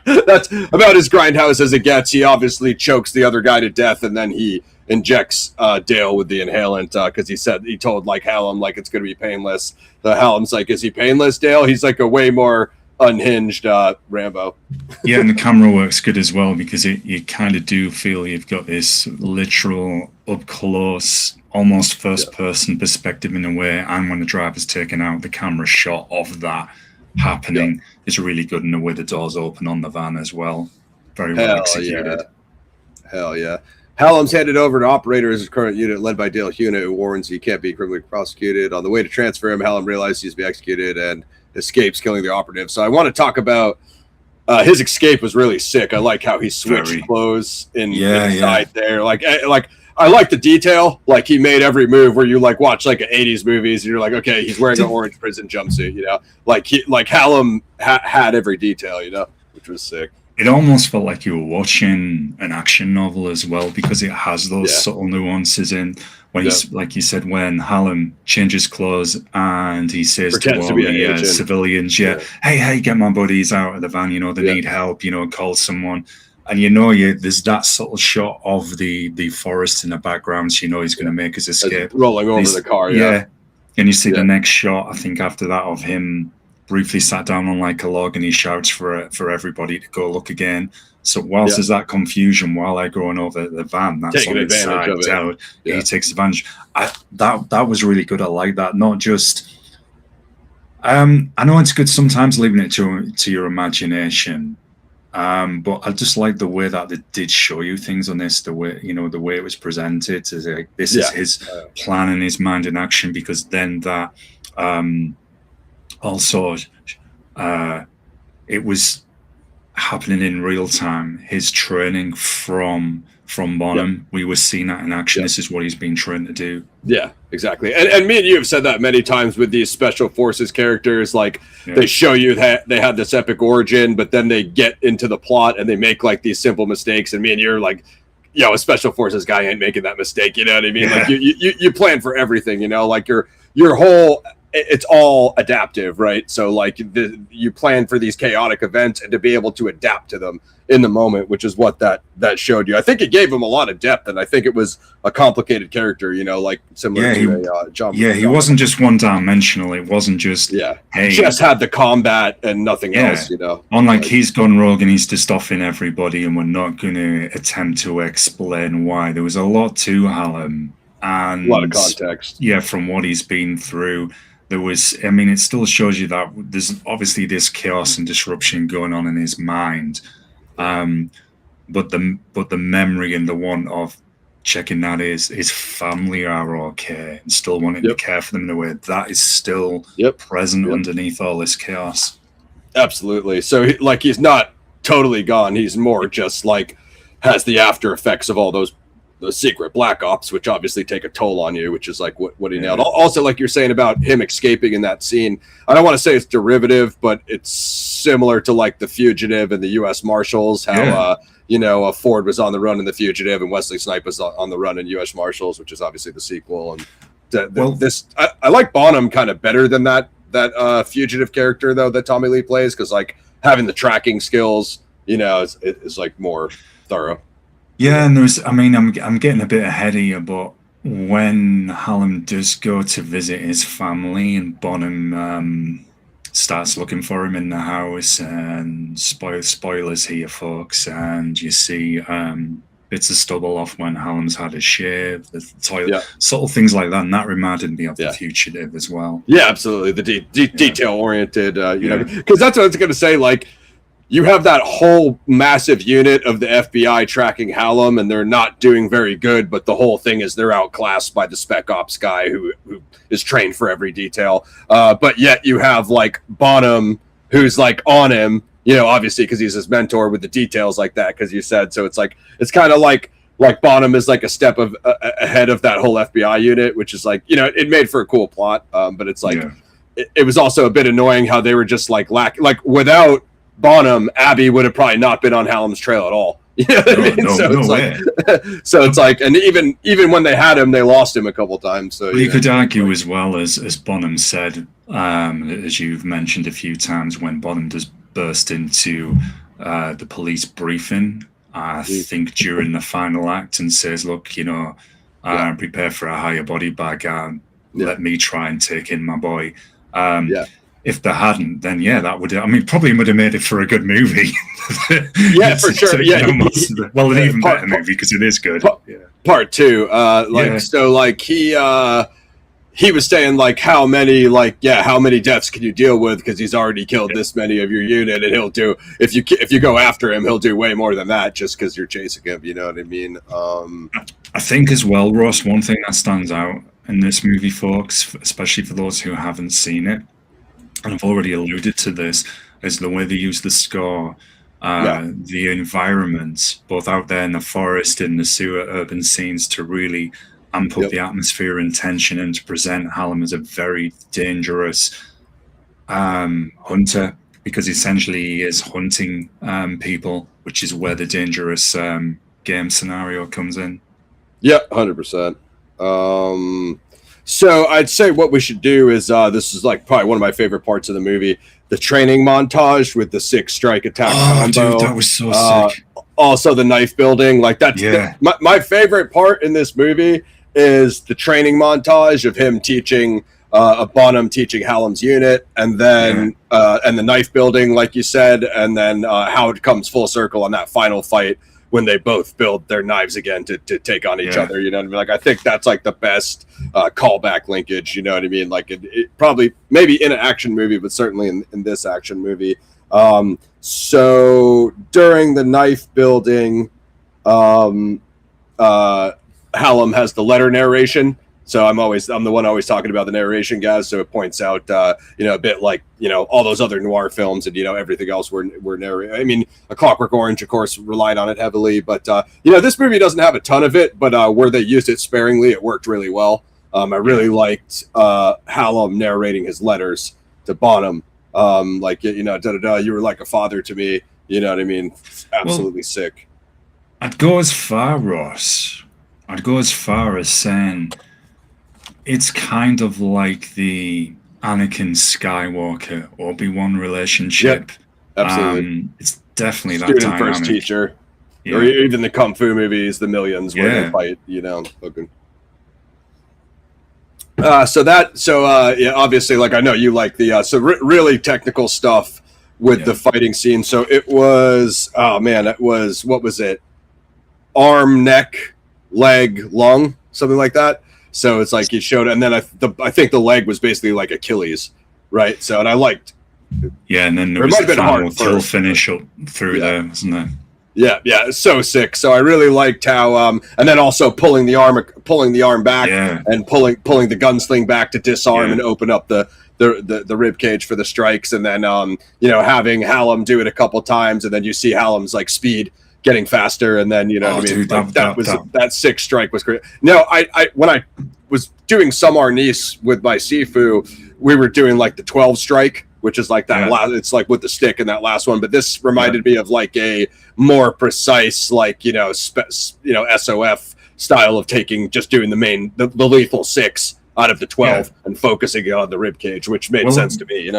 That's about as grindhouse as it gets. He obviously chokes the other guy to death, and then he injects Dale with the inhalant, because he told like Hallam like it's going to be painless. The Hallam's like, is he painless, Dale? He's like a way more unhinged Rambo. Yeah, and the camera works good as well, because you kind of do feel you've got this literal up close, almost first person perspective in a way, and when the driver's taken out, the camera shot of that happening is really good, in the way the doors open on the van as well. Very well executed. Hell yeah. Hallam's handed over to operator as his current unit, led by Dale Huna, who warns he can't be criminally prosecuted. On the way to transfer him, Hallam realizes he's to be executed and escapes, killing the operative. So I want to talk about his escape. Was really sick. I like how he switched clothes inside there. Like I like the detail. Like he made every move where you like watch like 80s movies and you're like, okay, he's wearing an orange prison jumpsuit, you know, like Hallam had every detail, you know, which was sick. It almost felt like you were watching an action novel as well, because it has those subtle nuances in when he's, like you said, when Hallam changes clothes and he says to all the civilians, hey, get my buddies out of the van, you know, they need help, you know, call someone. And you know, there's that subtle shot of the forest in the background, so you know he's going to make his escape. Rolling over the car, and you see the next shot, I think, after that, of him briefly sat down on like a log, and he shouts for everybody to go look again. So whilst there's that confusion while they're going over the van, that's taking advantage of it. Out, he takes advantage. That was really good. I like that. Not just I know it's good sometimes leaving it to your imagination. But I just like the way that they did show you things on this, the way it was presented. Is like, this is his plan and his mind in action, because then that also it was happening in real time. His training from Bonham, we were seeing that in action. This is what he's been trained to do. Yeah, exactly. And me and you have said that many times with these special forces characters. Like they show you that they had this epic origin, but then they get into the plot and they make like these simple mistakes. And me and you're like, yo, a special forces guy ain't making that mistake. You know what I mean? Like you plan for everything. You know, like your whole. It's all adaptive, right? So like you plan for these chaotic events and to be able to adapt to them in the moment, which is what that showed you. I think it gave him a lot of depth, and I think it was a complicated character, you know, like similar to John. Yeah, he wasn't just one-dimensional. It wasn't just he just had the combat and nothing else, you know. Unlike he's gone rogue and he's just offing everybody, and we're not going to attempt to explain why. There was a lot to Hallam, and a lot of context. Yeah, from what he's been through. There was, I mean, it still shows you that there's obviously this chaos and disruption going on in his mind, but the memory and the want of checking that his family are okay and still wanting to care for them in a way that is still present underneath all this chaos. Absolutely. So he's not totally gone. He's more just like has the after effects of all those secret black ops, which obviously take a toll on you, which is like what he nailed. Also, like you're saying about him escaping in that scene, I don't want to say it's derivative, but it's similar to like The Fugitive and the U.S. Marshals, how Ford was on the run in The Fugitive and Wesley Snipes was on the run in U.S. Marshals, which is obviously the sequel. And I like Bonham kind of better than that Fugitive character though that Tommy Lee plays, because like having the tracking skills, you know, is like more thorough. Yeah, and I'm getting a bit ahead here, but when Hallam does go to visit his family and Bonham starts looking for him in the house, and spoilers here, folks, and you see bits of stubble off when Hallam's had a shave, the toilet, subtle things like that, and that reminded me of The Fugitive as well. Yeah, absolutely. The detail-oriented, you know, because that's what I was going to say, like, you have that whole massive unit of the FBI tracking Hallam, and they're not doing very good, but the whole thing is they're outclassed by the spec ops guy who is trained for every detail. But yet you have like Bonham, who's like on him, you know, obviously because he's his mentor with the details like that, because you said so. It's like it's kind of like Bonham is like a step ahead of that whole FBI unit, which is like, you know, it made for a cool plot, but it's like it was also a bit annoying how they were just like without Bonham, Abby would have probably not been on Hallam's trail at all. You know what I mean? So it's like, and even when they had him, they lost him a couple times. So you could argue as well, as Bonham said, as you've mentioned a few times, when Bonham does burst into the police briefing, I think during the final act, and says, "Look, you know, prepare for a higher body bag. Let me try and take in my boy." If they hadn't, then that would. I mean, probably would have made it for a good movie. Yeah, for sure. Well, an even better movie because it is good. Part two, so like he was saying like how many deaths can you deal with, because he's already killed this many of your unit, and he'll do if you go after him, he'll do way more than that just because you're chasing him. You know what I mean? I think as well, Ross. One thing that stands out in this movie, folks, especially for those who haven't seen it, and I've already alluded to this, is the way they use the score, the environment, both out there in the forest, in the sewer, urban scenes, to really amp up the atmosphere and tension, and to present Hallam as a very dangerous hunter, because essentially he is hunting people, which is where the dangerous game scenario comes in. Yeah, 100%. So I'd say what we should do is this is like probably one of my favorite parts of the movie, the training montage with the 6 strike attack combo. Dude, that was so sick. Also the knife building, like that's my favorite part in this movie is the training montage of him teaching Bonham teaching Hallam's unit, and then and the knife building, like you said, and then how it comes full circle on that final fight when they both build their knives again to take on each other. You know what I mean? Like, I think that's like the best callback linkage, you know what I mean? Like it probably, maybe in an action movie, but certainly in this action movie. So during the knife building, Hallam has the letter narration. So I'm the one always talking about the narration, guys. So it points out, a bit like, all those other noir films and, everything else were narrated. I mean, A Clockwork Orange, of course, relied on it heavily. But, this movie doesn't have a ton of it, but where they used it sparingly, it worked really well. I really liked Hallam narrating his letters to Bonham. Like, you were like a father to me. You know what I mean? Absolutely sick. I'd go as far, Ross. I'd go as far as saying it's kind of like the Anakin Skywalker Obi-Wan relationship. Yep, absolutely. It's definitely Student that dynamic. First teacher. Yeah. Or even the Kung Fu movies, the Millions, where they fight, looking. Obviously, like, I know you like the really technical stuff with the fighting scene. So it was, what was it? Arm, neck, leg, lung, something like that. So it's like he showed, and then I think the leg was basically like Achilles, right? So, and I liked. Yeah, and then there was the final kill finish up through there, wasn't there? Yeah, it's so sick. So I really liked how, and then also pulling the arm back, and pulling the gunsling back to disarm and open up the rib cage for the strikes, and then having Hallam do it a couple times, and then you see Hallam's like speed getting faster, and then that 6 strike was great. No, I when I was doing some Arnis with my Sifu, we were doing like the 12 strike, which is like that last, it's like with the stick in that last one, but this reminded me of like a more precise, like SOF style of doing the lethal 6 out of the 12 and focusing it on the rib cage, which made sense to me,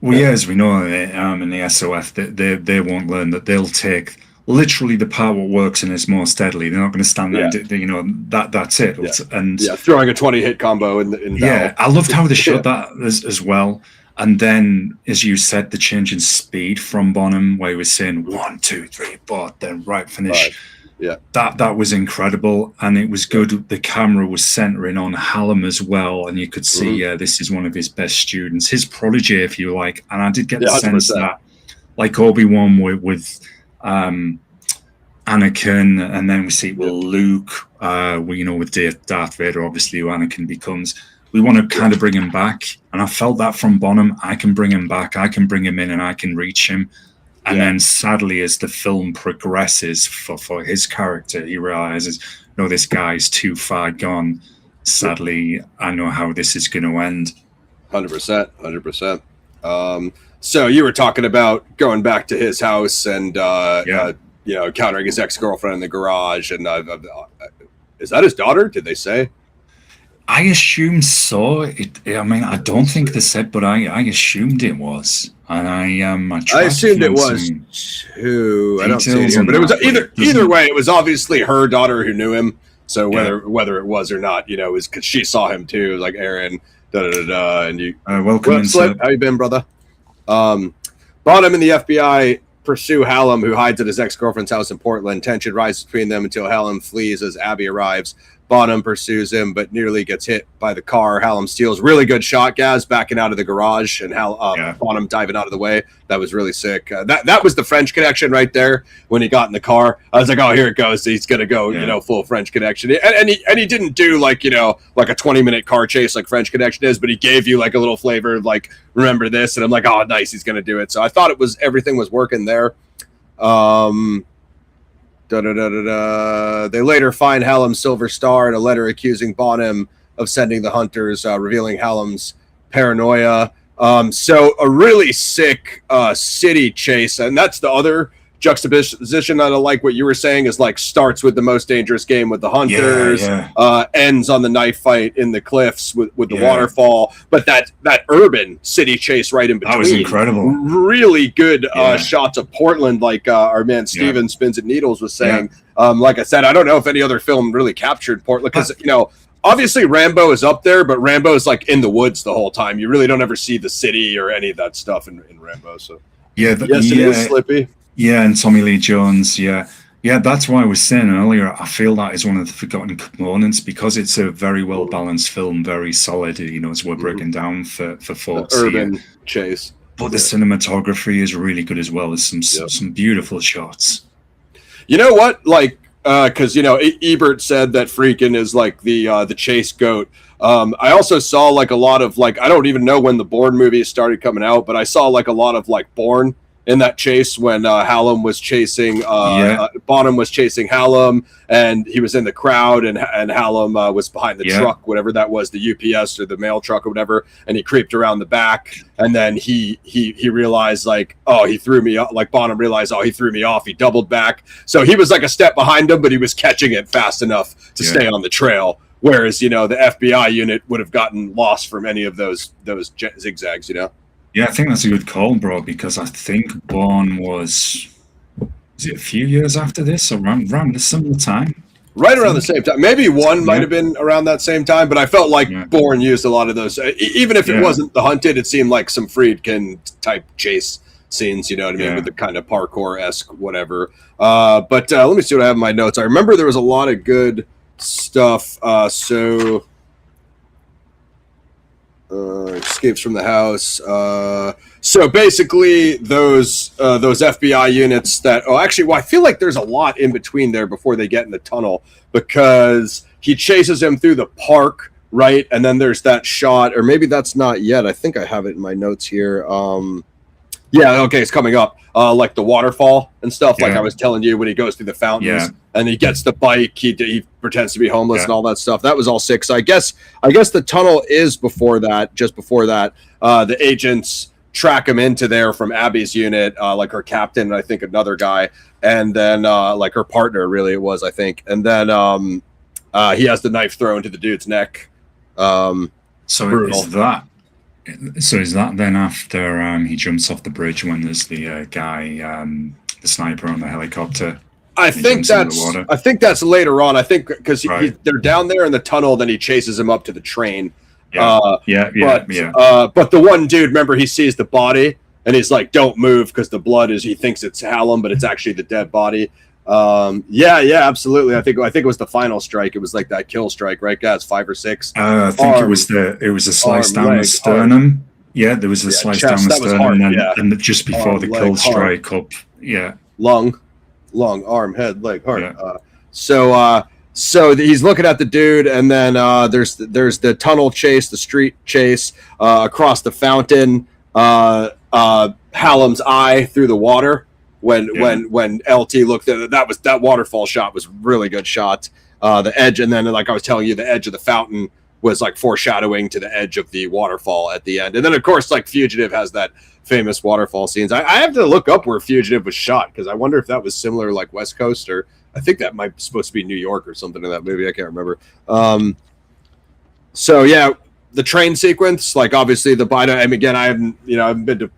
Well, as we know in the SOF, they won't learn that. They'll take literally the part what works and is more steadily. They're not going to stand there. That's it. And throwing a 20 hit combo in battle. I loved how they showed that as well. And then, as you said, the change in speed from Bonham, where he was saying 1, 2, 3, 4, then right finish. Right. Yeah, that was incredible, and it was good. The camera was centering on Hallam as well, and you could see, this is one of his best students, his protege, if you like. And I did get the sense that, like Obi-Wan with Anakin, and then we see Luke, with Darth Vader, obviously, who Anakin becomes. We want to kind of bring him back, and I felt that from Bonham. I can bring him back, I can bring him in, and I can reach him. And then sadly, as the film progresses for his character, he realizes, no, this guy's too far gone. Sadly, I know how this is going to end. 100%. So you were talking about going back to his house and encountering his ex-girlfriend in the garage, and is that his daughter? Did they say? I assume so. I don't think they said, but I assumed it was, and I assumed it was too. I don't see it here, but it was either way. It was obviously her daughter who knew him. So whether it was or not, it was because she saw him too, like Aaron, and you. Welcome, Slip. How you been, brother? Bonham and the FBI pursue Hallam, who hides at his ex-girlfriend's house in Portland. Tension rises between them until Hallam flees as Abby arrives. Bonham pursues him, but nearly gets hit by the car. Hallam steals. Really good shot, Gaz, backing out of the garage, and Bonham diving out of the way. That was really sick. That was the French Connection right there when he got in the car. I was like, oh, here it goes. He's going to go, full French Connection. And he didn't do like a 20-minute car chase like French Connection is, but he gave you like a little flavor of like, remember this. And I'm like, oh, nice. He's going to do it. So I thought everything was working there. They later find Hallam's silver star and a letter accusing Bonham of sending the hunters, revealing Hallam's paranoia. So a really sick city chase, and that's the other juxtaposition that I like what you were saying is like starts with the most dangerous game with the hunters, ends on the knife fight in the cliffs with the waterfall, but that urban city chase right in between. That was incredible. Really good shots of Portland, like our man Steven Spins at Needles was saying. Like I said, I don't know if any other film really captured Portland because obviously Rambo is up there, but Rambo is like in the woods the whole time. You really don't ever see the city or any of that stuff in Rambo. So it is Slippy. Yeah, and Tommy Lee Jones, that's why I was saying earlier, I feel that is one of the forgotten components because it's a very well-balanced film, very solid, as we're breaking down for folks the urban chase. But the cinematography is really good as well. There's some beautiful shots. You know what? Like, because, Ebert said that Freakin' is like the chase goat. I also saw like a lot of like, I don't even know when the Bourne movies started coming out, but I saw like a lot of like Bourne in that chase when Hallam was chasing Bonham was chasing Hallam, and he was in the crowd, and Hallam was behind the truck, whatever that was, the UPS or the mail truck or whatever, and he creeped around the back, and then he realized like, oh, he threw me off. Like Bonham realized, oh, he threw me off. He doubled back, so he was like a step behind him, but he was catching it fast enough to stay on the trail. Whereas the FBI unit would have gotten lost from any of those zigzags. Yeah, I think that's a good call, bro, because I think Bourne was it a few years after this, around the similar time? Right around the same time. Maybe one might have been around that same time, but I felt like Bourne used a lot of those. Even if it wasn't The Hunted, it seemed like some Friedkin-type chase scenes, you know what I mean, with the kind of parkour-esque whatever. But let me see what I have in my notes. I remember there was a lot of good stuff. Escapes from the house. So basically, those FBI units that. Oh, actually, I feel like there's a lot in between there before they get in the tunnel because he chases him through the park, right? And then there's that shot, or maybe that's not yet. I think I have it in my notes here. It's coming up. Like the waterfall and stuff, like I was telling you when he goes through the fountains and he gets the bike, he pretends to be homeless and all that stuff. That was all sick. So I guess the tunnel is before that, just before that. The agents track him into there from Abby's unit, like her captain, and I think another guy, and then like her partner, really it was, I think. And then he has the knife thrown to the dude's neck. So is that then after he jumps off the bridge when there's the guy, the sniper on the helicopter? I think that's later on. I think because they're down there in the tunnel, then he chases him up to the train. But the one dude, remember, he sees the body and he's like, "Don't move," because the blood he thinks it's Hallam, but it's actually the dead body. Absolutely. I think it was the final strike. It was like that kill strike, right, guys? 5 or 6. I think it was a slice down the sternum. Yeah, there was a slice chest, down the that was sternum, hard, and then just before arm, the leg, kill heart. strike up. Yeah. Lung, arm, head, leg, heart. Yeah. So he's looking at the dude, and then there's the tunnel chase, the street chase across the fountain. Hallam's eye through the water when LT looked at it. That waterfall shot was really good shot. The edge, and then like I was telling you, the edge of the fountain was like foreshadowing to the edge of the waterfall at the end. And then of course, like Fugitive has that famous waterfall scenes. I have to look up where Fugitive was shot because I wonder if that was similar, like West Coast, or I think that might be supposed to be New York or something in that movie. I can't remember. So yeah, the train sequence, like obviously the Biden. I mean, again, I haven't been to.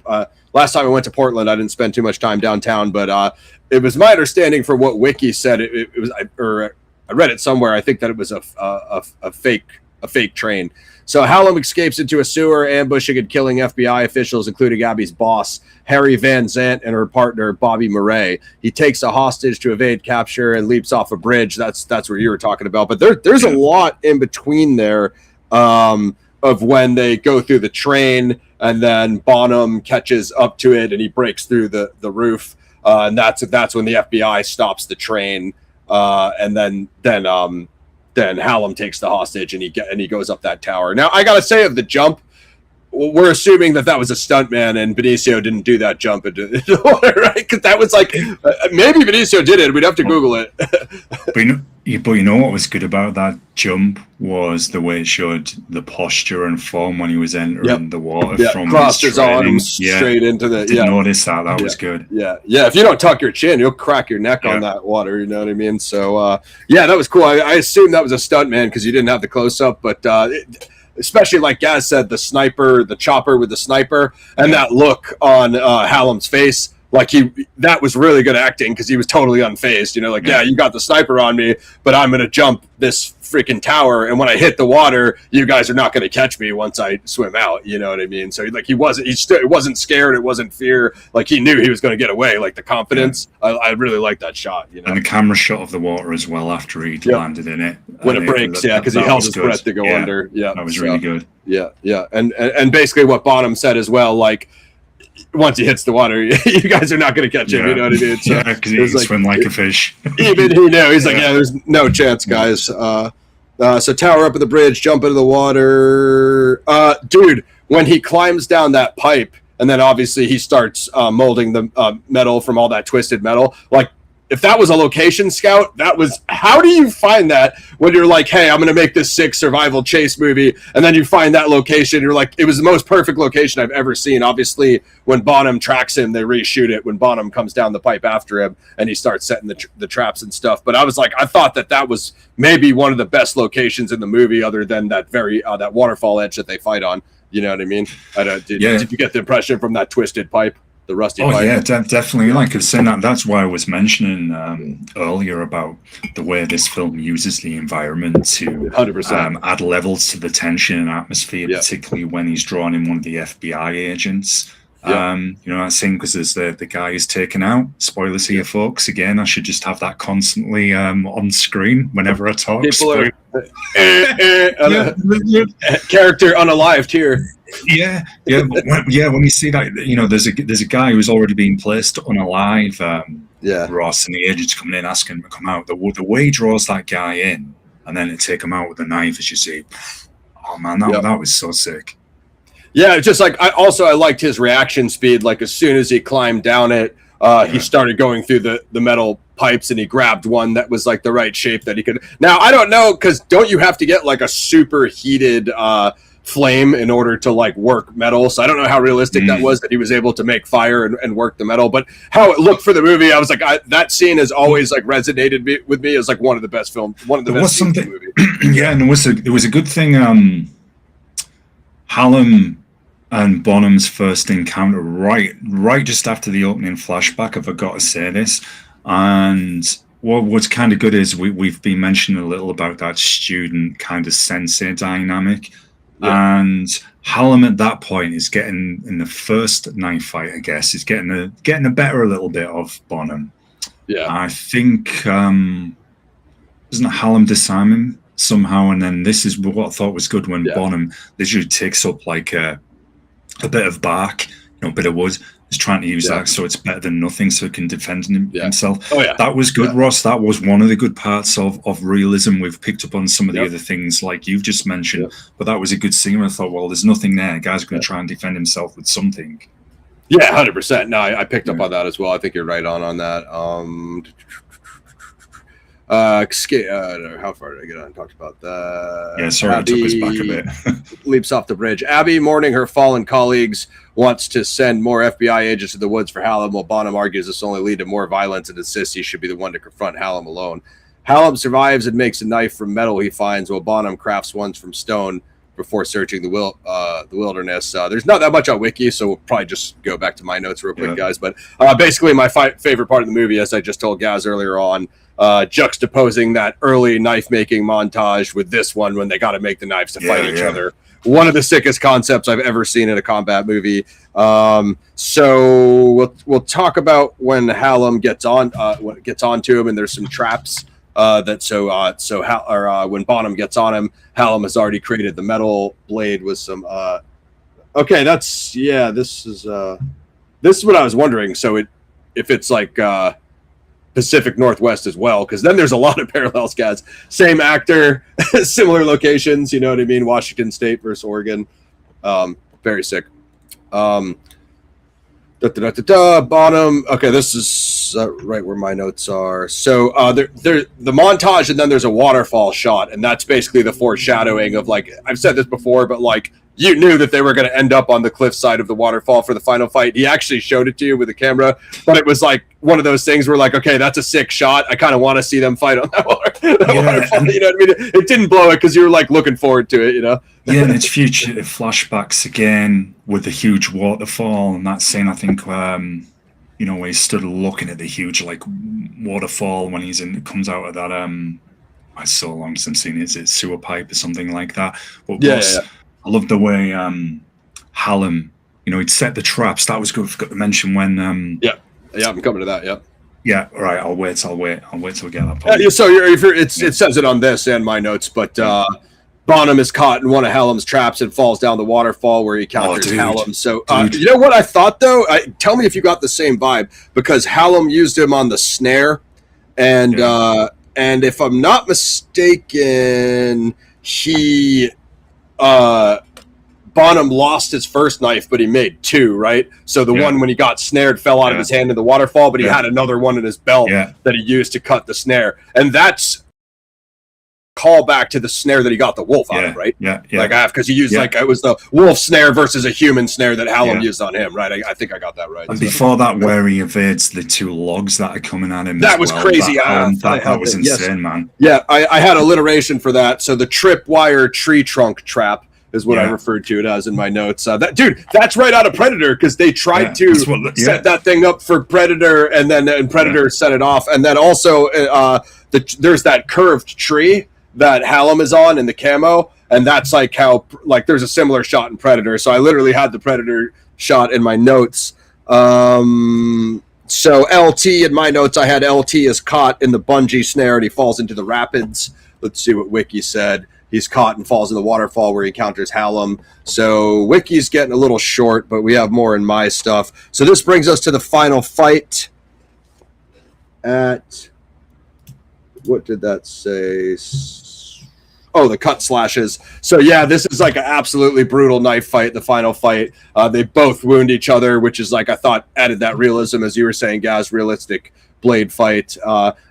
Last time I went to Portland, I didn't spend too much time downtown, but it was my understanding from what Wiki said. It was, or I read it somewhere. I think that it was a fake train. So Hallam escapes into a sewer, ambushing and killing FBI officials, including Abby's boss, Harry Van Zant, and her partner, Bobby Murray. He takes a hostage to evade capture and leaps off a bridge. That's what you were talking about. But there's a lot in between there of when they go through the train, and then Bonham catches up to it, and he breaks through the roof. And that's when the FBI stops the train, and then Hallam takes the hostage, and he goes up that tower. Now I gotta say, of the jump, we're assuming that was a stuntman, and Benicio didn't do that jump into the water, right? Because that was like maybe Benicio did it. We'd have to Google it. But you know what was good about that jump was the way it showed the posture and form when he was entering the water from crossed his arms straight into the. I didn't notice that. That was good. Yeah. If you don't tuck your chin, you'll crack your neck on that water. You know what I mean? So that was cool. I assumed that was a stuntman because you didn't have the close up, but. Especially like Gaz said, the chopper with the sniper, and that look on Hallam's face, like that was really good acting because he was totally unfazed. You know, like you got the sniper on me, but I'm gonna jump this freaking tower, and when I hit the water, you guys are not gonna catch me once I swim out. You know what I mean? So like it wasn't scared, it wasn't fear. Like he knew he was gonna get away. Like the confidence, I really like that shot. You know, and the camera shot of the water as well after he landed in it when it breaks. Because he held his breath to go under. Yeah, that was really good. Yeah, and basically what Bonham said as well, like. Once he hits the water, you guys are not going to catch him. You know what I mean? So, because he can swim like a fish. Even he knew. He's like, there's no chance, guys. So tower up at the bridge, jump into the water. Dude, when he climbs down that pipe, and then obviously he starts molding the metal from all that twisted metal, like, if that was a location scout, how do you find that when you're like, hey, I'm going to make this sick survival chase movie, and then you find that location, you're like, it was the most perfect location I've ever seen. Obviously, when Bonham tracks him, they reshoot it when Bonham comes down the pipe after him, and he starts setting the traps and stuff. But I was like, I thought that was maybe one of the best locations in the movie, other than that that waterfall edge that they fight on. You know what I mean? Did you get the impression from that twisted pipe? The rusty pipe. Yeah, definitely. Like I was saying, that's why I was mentioning earlier about the way this film uses the environment to 100%. Add levels to the tension and atmosphere, particularly when he's drawn in one of the FBI agents. You know that scene because there's the guy is taken out. Spoilers here, folks. Again, I should just have that constantly on screen whenever I talk. Character unalived here. When you see that, you know, there's a guy who's already been placed unalive. Ross, and the agent's coming in asking him to come out. The way he draws that guy in, and then to take him out with a knife, as you see. Oh man, that was so sick. Yeah, just like I liked his reaction speed. Like as soon as he climbed down it, he started going through the metal pipes, and he grabbed one that was like the right shape that he could. Now I don't know, because don't you have to get like a super heated flame in order to like work metal? So I don't know how realistic that was, that he was able to make fire and work the metal, but how it looked for the movie, I was like, that scene has always like resonated with me as like one of the best films, one of the best scenes in the movie. And there was a good thing. Hallam and Bonham's first encounter, right just after the opening flashback. I forgot to say this, and what's kind of good is we've been mentioning a little about that student kind of sensei dynamic. And Hallam at that point is getting, in the first knife fight, I guess, is getting a better a little bit of Bonham. I think doesn't Hallam disarm him somehow? And then this is what I thought was good when Bonham literally takes up like a a bit of bark, a bit of wood. He's trying to use that so it's better than nothing, so he can defend himself. Oh yeah, that was good, Ross. That was one of the good parts of realism. We've picked up on some of the other things like you've just mentioned, but that was a good scene. I thought, well, there's nothing there. Guy's going to try and defend himself with something. Yeah, 100%. No, I picked up on that as well. I think you're right on that. How far did I get on? Talked about that. Yeah, sorry, Abby, I took us back a bit. Leaps off the bridge. Abby, mourning her fallen colleagues, wants to send more FBI agents to the woods for Hallam, while Bonham argues this only lead to more violence and insists he should be the one to confront Hallam alone. Hallam survives and makes a knife from metal he finds, while Bonham crafts ones from stone before searching the wilderness. There's not that much on Wiki, so we'll probably just go back to my notes real quick, guys. But basically, my favorite part of the movie, as I just told Gaz earlier on, juxtaposing that early knife-making montage with this one when they got to make the knives to fight each other. One of the sickest concepts I've ever seen in a combat movie. So we'll talk about when Hallam gets onto him, and there's some traps. When Bonham gets on him, Hallam has already created the metal blade with some. Okay, this is what I was wondering. So if it's like Pacific Northwest as well, because then there's a lot of parallels, guys. Same actor, similar locations. You know what I mean? Washington State versus Oregon. Very sick. Bonham. Okay, this is right where my notes are. So the montage, and then there's a waterfall shot, and that's basically the foreshadowing of, like, I've said this before, but like, you knew that they were going to end up on the cliffside of the waterfall for the final fight. He actually showed it to you with a camera, but it was like one of those things where, like, okay, that's a sick shot. I kind of want to see them fight on that waterfall. You know what I mean? It didn't blow it because you were like looking forward to it, you know? Yeah, and it's future flashbacks again with the huge waterfall, and that scene, I think, where he stood looking at the huge, like, waterfall when comes out of that, it's so long since I've seen it. Is it sewer pipe or something like that? But I love the way Hallam, he'd set the traps. That was good. I forgot to mention when. I'm coming to that. Yeah. All right. I'll wait till we get that part. So it says it on this and my notes, but Bonham is caught in one of Hallam's traps and falls down the waterfall where he counters Hallam. So you know what I thought though? Tell me if you got the same vibe, because Hallam used him on the snare, and if I'm not mistaken, he. Bonham lost his first knife, but he made two, right? So the one when he got snared fell out of his hand in the waterfall, but he had another one in his belt that he used to cut the snare. And that's call back to the snare that he got the wolf out of, right? Because he used it was the wolf snare versus a human snare that Hallam used on him, right? I think I got that right. And before that, where he evades the two logs that are coming at him, that was crazy. That was insane, man. Yeah, I had alliteration for that. So the tripwire tree trunk trap is what I referred to it as in my notes. That's right out of Predator, because they tried to set that thing up for Predator, and then Predator set it off. And then also there's that curved tree that Hallam is on in the camo, and that's like how, like, there's a similar shot in Predator. So I literally had the Predator shot in my notes. So LT in my notes, I had LT is caught in the bungee snare and he falls into the rapids. Let's see what Wiki said. He's caught and falls in the waterfall where he encounters Hallam. So Wiki's getting a little short, but we have more in my stuff. So this brings us to the final fight at, what did that say? Oh, the cut slashes. So yeah, this is like an absolutely brutal knife fight, the final fight. They both wound each other, which is, like, I thought added that realism, as you were saying, Gaz, realistic blade fight.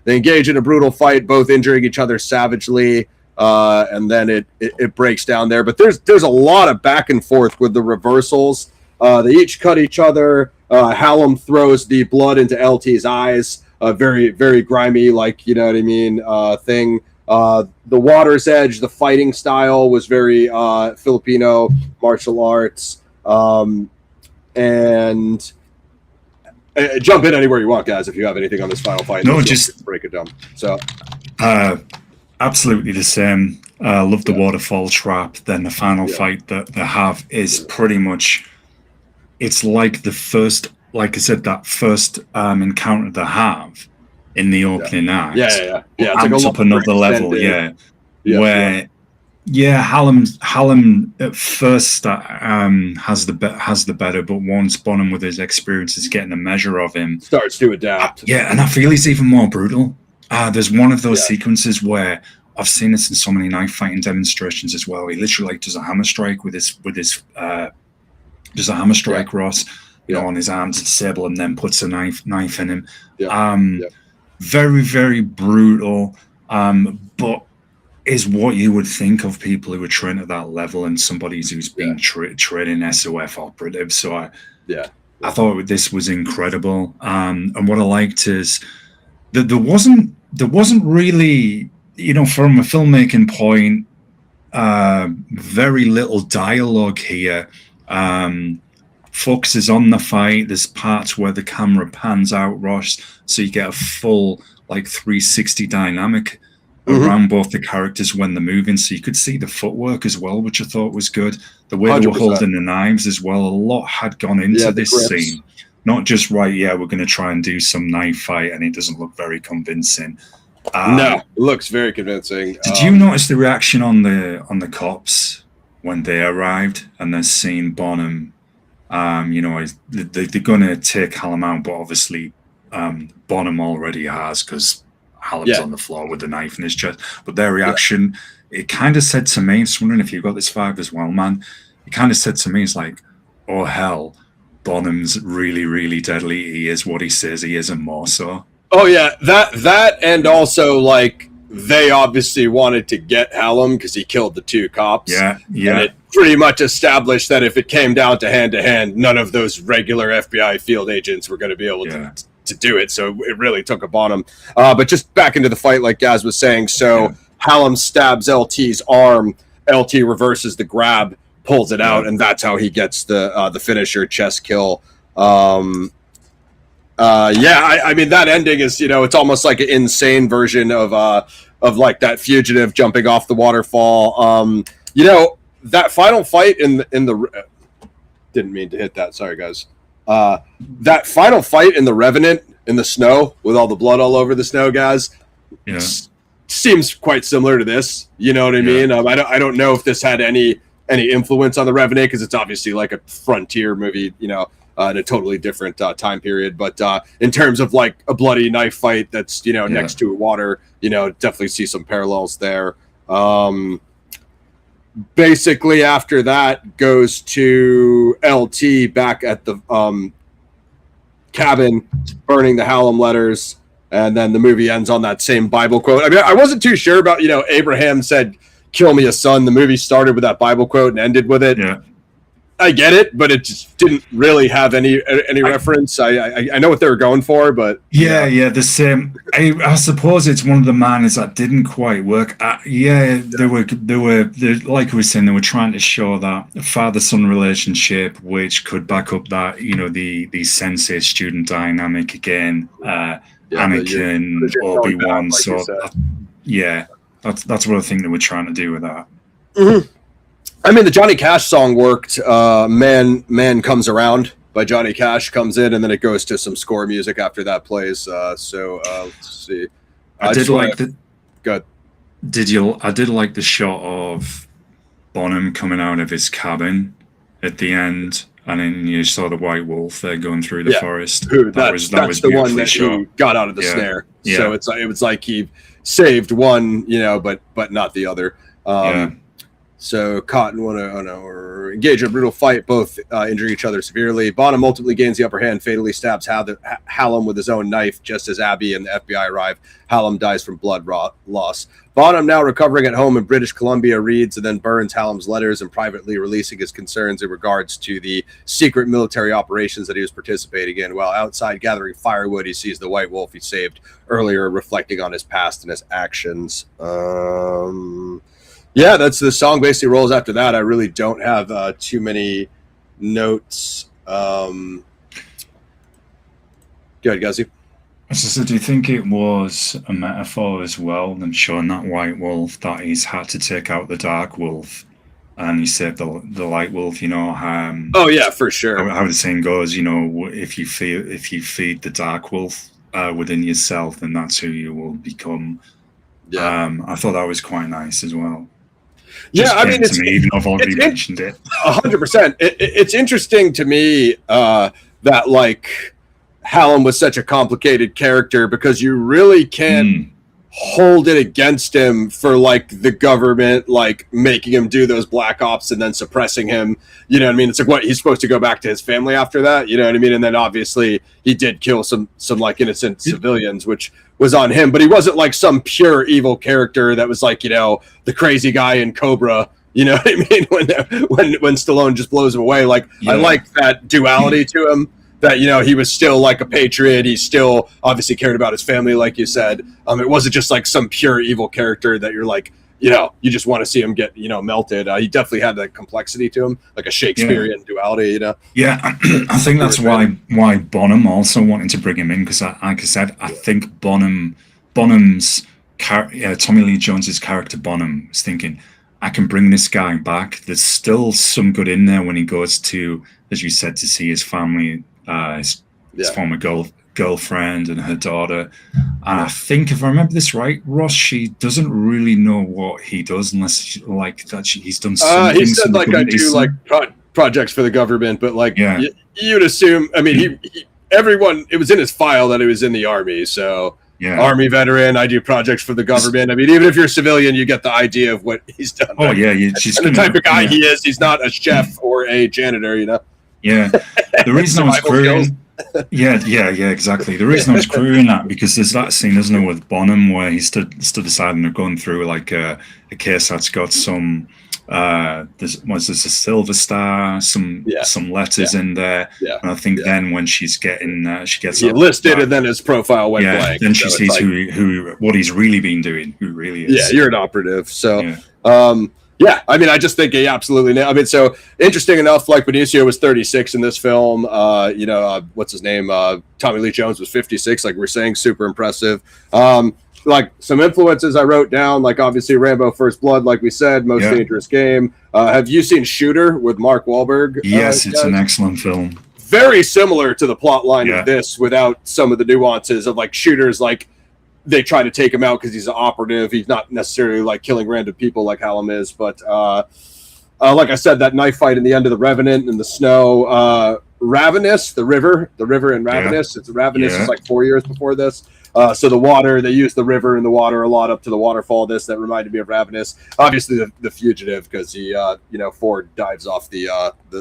They engage in a brutal fight, both injuring each other savagely. And then it breaks down there. But there's a lot of back and forth with the reversals. They each cut each other. Hallam throws the blood into LT's eyes. Very, very grimy, like, you know what I mean, thing. The water's edge, the fighting style was very Filipino martial arts. And jump in anywhere you want, guys, if you have anything on this final fight. No, just break it down. So absolutely the same. Love the waterfall trap. Then the final fight that they have is pretty much, it's like the first, like I said, that first encounter they have in the opening act. Yeah. It's like up another level, where Yeah, Hallam at first has the better, but once Bonham with his experience is getting a measure of him, starts to adapt. Yeah, and I feel he's even more brutal. There's one of those sequences where I've seen this in so many knife fighting demonstrations as well. He literally does a hammer strike with his does a hammer strike Ross, on his arm to disable him, then puts a knife in him. Very, very brutal, but is what you would think of people who are trained at that level and somebody who's been training SOF operatives. So I thought this was incredible. And what I liked is that there wasn't really, from a filmmaking point, very little dialogue here. Focuses on the fight. There's parts where the camera pans out, Ross, so you get a full 360 dynamic around both the characters when they're moving. So you could see the footwork as well, which I thought was good. The way 100%. They were holding the knives as well. A lot had gone into this scene. Not just we're going to try and do some knife fight, and it doesn't look very convincing. No, it looks very convincing. Did you notice the reaction on the cops when they arrived and they're seeing Bonham? They're going to take Hallam out, but obviously Bonham already has, because Hallam's on the floor with the knife in his chest. But their reaction, it kind of said to me, I'm just wondering if you got this vibe as well, man. It kind of said to me, it's like, oh hell, Bonham's really, really deadly. He is what he says he is, and more so. Oh yeah, that and also they obviously wanted to get Hallam because he killed the two cops. Yeah. And it pretty much established that if it came down to hand, none of those regular FBI field agents were going to be able to do it. So it really took a Bonham. But just back into the fight, like Gaz was saying. So Hallam stabs LT's arm. LT reverses the grab, pulls it out, and that's how he gets the finisher chest kill. I mean, that ending is, it's almost like an insane version of that fugitive jumping off the waterfall. That final fight in the didn't mean to hit that. Sorry, guys. That final fight in the Revenant in the snow with all the blood all over the snow, guys. Seems quite similar to this. You know what I mean? I don't know if this had any influence on the Revenant, because it's obviously like a frontier movie, in a totally different time period. But in terms of a bloody knife fight that's, next to water, definitely see some parallels there. Basically, after that goes to LT back at the cabin, burning the Hallam letters. And then the movie ends on that same Bible quote. I mean, I wasn't too sure about, Abraham said, "Kill me a son." The movie started with that Bible quote and ended with it. Yeah. I get it, but it just didn't really have any reference. I know what they were going for, but the same. I suppose it's one of the manners that didn't quite work. They were like we were saying, they were trying to show that father-son relationship, which could back up that the sensei student dynamic again. Anakin, Obi-Wan. So that's what I think they were trying to do with that. Mm-hmm. I mean, the Johnny Cash song worked. Man Comes Around by Johnny Cash comes in, and then it goes to some score music after that plays. Let's see. I did like the. Good. I did like the shot of Bonham coming out of his cabin at the end, and then you saw the White Wolf there going through the forest. That was the one that he got out of the snare. Yeah. So it was like he saved one, but not the other. So Cotton won or engage in a brutal fight, both injure each other severely. Bonham ultimately gains the upper hand, fatally stabs Hallam with his own knife just as Abby and the FBI arrive. Hallam dies from blood loss. Bonham, now recovering at home in British Columbia, reads and then burns Hallam's letters and privately releasing his concerns in regards to the secret military operations that he was participating in. While outside gathering firewood, he sees the White Wolf he saved earlier, reflecting on his past and his actions. Yeah, that's the song basically rolls after that. I really don't have too many notes. Go ahead, Guzzy. So do you think it was a metaphor as well, them showing that White Wolf, that he's had to take out the Dark Wolf and he saved the Light Wolf, oh yeah, for sure. How the saying goes, if you feed the Dark Wolf within yourself, then that's who you will become. I thought that was quite nice as well. just came to me, even though I've already mentioned it. 100%. It's interesting to me that like Hallam was such a complicated character, because you really can't hold it against him for like the government like making him do those black ops and then suppressing him. You know what I mean? It's like, what, he's supposed to go back to his family after that, you know what I mean? And then obviously he did kill some like innocent civilians, which was on him, but he wasn't like some pure evil character that was like, you know, the crazy guy in Cobra, you know what I mean? When Stallone just blows him away. Like, I like that duality to him, that, you know, he was still like a patriot. He still obviously cared about his family, like you said. It wasn't just like some pure evil character that you're like, you know, you just want to see him get, you know, melted. He definitely had that complexity to him, like a Shakespearean duality, you know? Yeah, I think that's why Bonham also wanted to bring him in, because like I said, I think Bonham's Tommy Lee Jones's character Bonham was thinking, I can bring this guy back. There's still some good in there when he goes to, as you said, to see his family, his former girlfriend and her daughter. And I think, if I remember this right, Ross, she doesn't really know what he does unless he's done something. He said like, I do like projects for the government, but like you'd assume, I mean, everyone, it was in his file that he was in the army, so army veteran, I do projects for the government. I mean, even if you're a civilian, you get the idea of what he's done. Oh, right? yeah. And the type of guy he is, he's not a chef or a janitor, you know? Yeah. The reason I was querying... Yeah, exactly. The reason I was querying that, because there's that scene, isn't there, with Bonham, where he stood aside and they're going through like a case that's got some... there's a silver star, some letters in there, and I think then when she gets listed, and then his profile went blank. Then she sees like, what he's really been doing, who really is. Yeah, you're an operative. So, I mean, I just think he absolutely. I mean, so interesting enough, like Benicio was 36 in this film. What's his name? Tommy Lee Jones was 56. Like we're saying, super impressive. Like some influences I wrote down, like obviously Rambo First Blood, like we said, Most Dangerous Game. Have you seen Shooter with Mark Wahlberg? Yes, it's an excellent film. Very similar to the plot line of this, without some of the nuances of like Shooter's like, they try to take him out because he's an operative. He's not necessarily like killing random people like Hallam is, but like I said, that knife fight in the end of The Revenant in the snow. Ravenous, the river in Ravenous. It's Ravenous is like 4 years before this. So the water, they use the river and the water a lot up to the waterfall. That reminded me of Ravenous. Obviously, the Fugitive, because he, Ford dives off the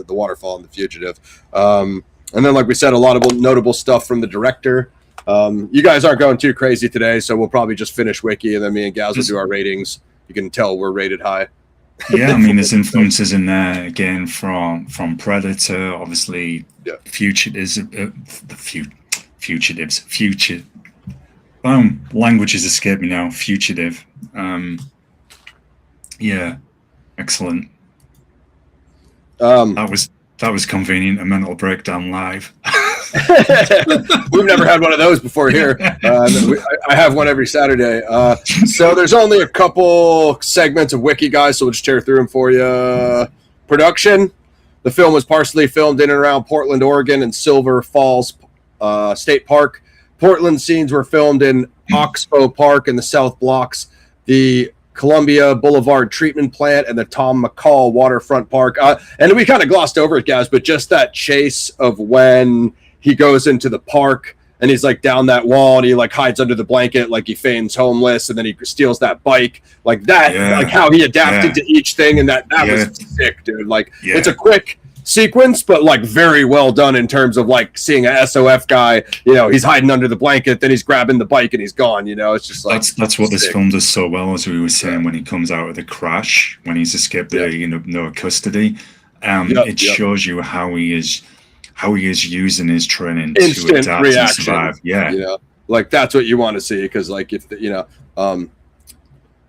waterfall in The Fugitive. And then, like we said, a lot of notable stuff from the director. You guys aren't going too crazy today, so we'll probably just finish Wiki, and then me and Gaz will do our ratings. You can tell we're rated high. Yeah, I mean, there's influences in there again from Predator, obviously. Fugitives. Languages escape me now. Fugitive. Excellent. That was convenient. A mental breakdown live. We've never had one of those before here. I have one every Saturday. So there's only a couple segments of Wiki, guys, so we'll just tear through them for you. Production. The film was partially filmed in and around Portland, Oregon, and Silver Falls State Park. Portland scenes were filmed in Oxbow Park in the South Blocks, the Columbia Boulevard Treatment Plant, and the Tom McCall Waterfront Park. And we kind of glossed over it, guys, but just that chase of when he goes into the park and he's like down that wall and he like hides under the blanket, like he feigns homeless, and then he steals that bike, like that, like how he adapted to each thing. And that was sick, dude. Like it's a quick sequence, but like very well done in terms of like seeing a SOF guy, he's hiding under the blanket, then he's grabbing the bike and he's gone, it's just like that's what this film does so well, as we were saying, when he comes out of the crash, when he's escaped no custody. It shows you how he is using his training instant to adapt reaction and survive. Like that's what you want to see, because like if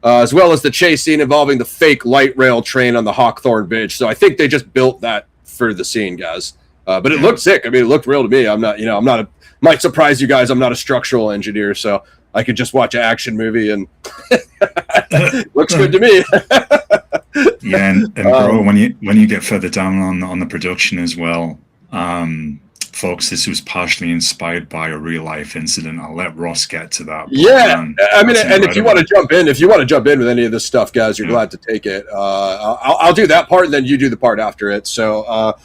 as well as the chase scene involving the fake light rail train on the Hawthorne Bridge. So I think they just built that for the scene, guys. But it looked sick. I mean, it looked real to me. Might surprise you guys. I'm not a structural engineer, so I could just watch an action movie and looks good to me. And bro, when you get further down on the production as well, folks, this was partially inspired by a real life incident. I'll let Ross get to that. I mean, and if you want to jump in with any of this stuff, guys, you're glad to take it. I'll do that part, and then you do the part after it. So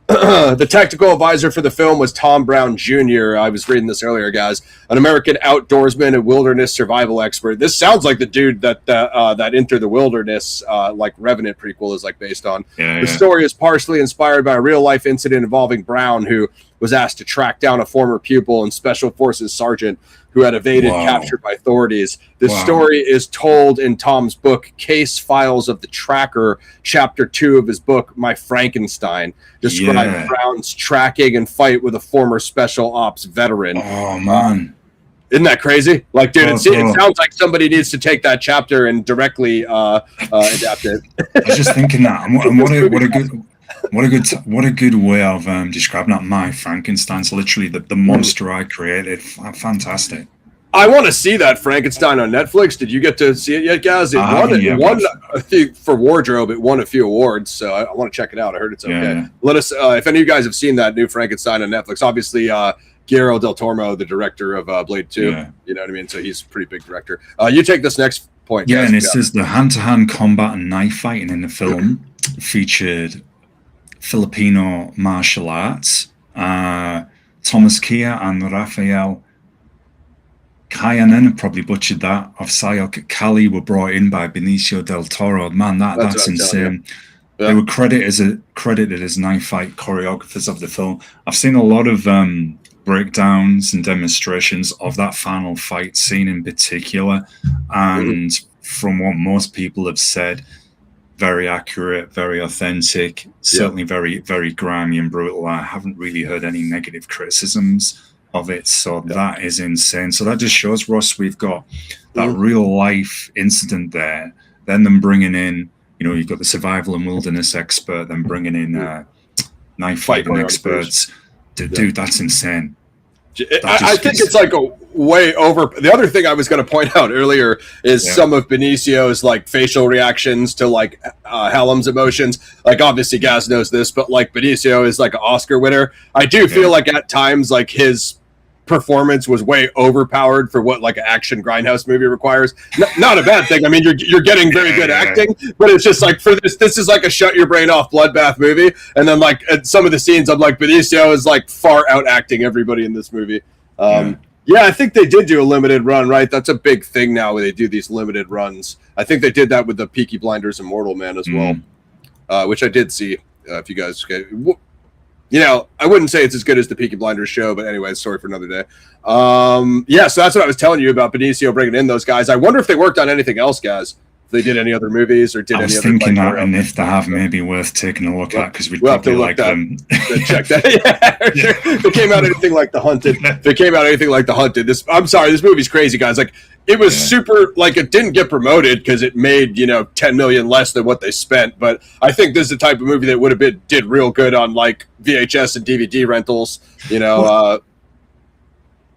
the technical advisor for the film was Tom Brown Jr. I was reading this earlier, guys. An American outdoorsman and wilderness survival expert. This sounds like the dude that Enter the Wilderness, like Revenant prequel, is like based on. The story is partially inspired by a real life incident involving Brown, who was asked to track down a former pupil and special forces sergeant who had evaded capture by authorities. This story is told in Tom's book, Case Files of the Tracker, Chapter 2 of his book, My Frankenstein, describes Brown's tracking and fight with a former special ops veteran. Oh, man. Isn't that crazy? Like, dude, it sounds like somebody needs to take that chapter and directly adapt it. I was just thinking that. And what a good way of describing that. My Frankenstein's literally the monster I created. Fantastic. I want to see that Frankenstein on Netflix. Did you get to see it yet, guys? It won I think, for wardrobe. It won a few awards, so I want to check it out. I heard it's okay. Yeah. Let us, if any of you guys have seen that new Frankenstein on Netflix. Obviously, Guillermo del Toro, the director of Blade 2. Yeah. You know what I mean? So he's a pretty big director. You take this next point. Yeah, guys. And it says the hand-to-hand combat and knife fighting in the film featured Filipino martial arts. Thomas Kia and Rafael Kayanen, probably butchered that, of Sayok Kali were brought in by Benicio del Toro. Man, that's insane. Yeah. They were credited as knife fight choreographers of the film. I've seen a lot of breakdowns and demonstrations of that final fight scene in particular, and from what most people have said, very accurate, very authentic, certainly very, very grimy and brutal. I haven't really heard any negative criticisms of it, so that is insane. So that just shows, Ross, we've got that real life incident there, then them bringing in, you've got the survival and wilderness expert, then bringing in knife fighting experts. Dude, that's insane. I think it's like a way over. The other thing I was going to point out earlier is some of Benicio's like facial reactions to like Hallam's emotions. Like, obviously Gaz knows this, but like Benicio is like an Oscar winner. I do feel like at times like his performance was way overpowered for what like an action grindhouse movie requires. Not a bad thing. I mean, you're getting very good acting, but it's just like for this is like a shut your brain off bloodbath movie. And then like at some of the scenes, I'm like, Benicio is like far out acting everybody in this movie. Yeah, I think they did do a limited run, right? That's a big thing now where they do these limited runs. I think they did that with the Peaky Blinders and Mortal Man as well, which I did see. If you guys, I wouldn't say it's as good as the Peaky Blinders show, but anyway, sorry for another day. So that's what I was telling you about Benicio bringing in those guys. I wonder if they worked on anything else, guys. If they did any other movies or did any other. I was thinking that, and if they have, maybe worth taking a look at, because we'd probably like them. Check that. Yeah, sure. If it came out anything like The Hunted, I'm sorry, this movie's crazy, guys. Like, it was super, like, it didn't get promoted because it made, $10 million less than what they spent. But I think this is the type of movie that would have did real good on, like, VHS and DVD rentals,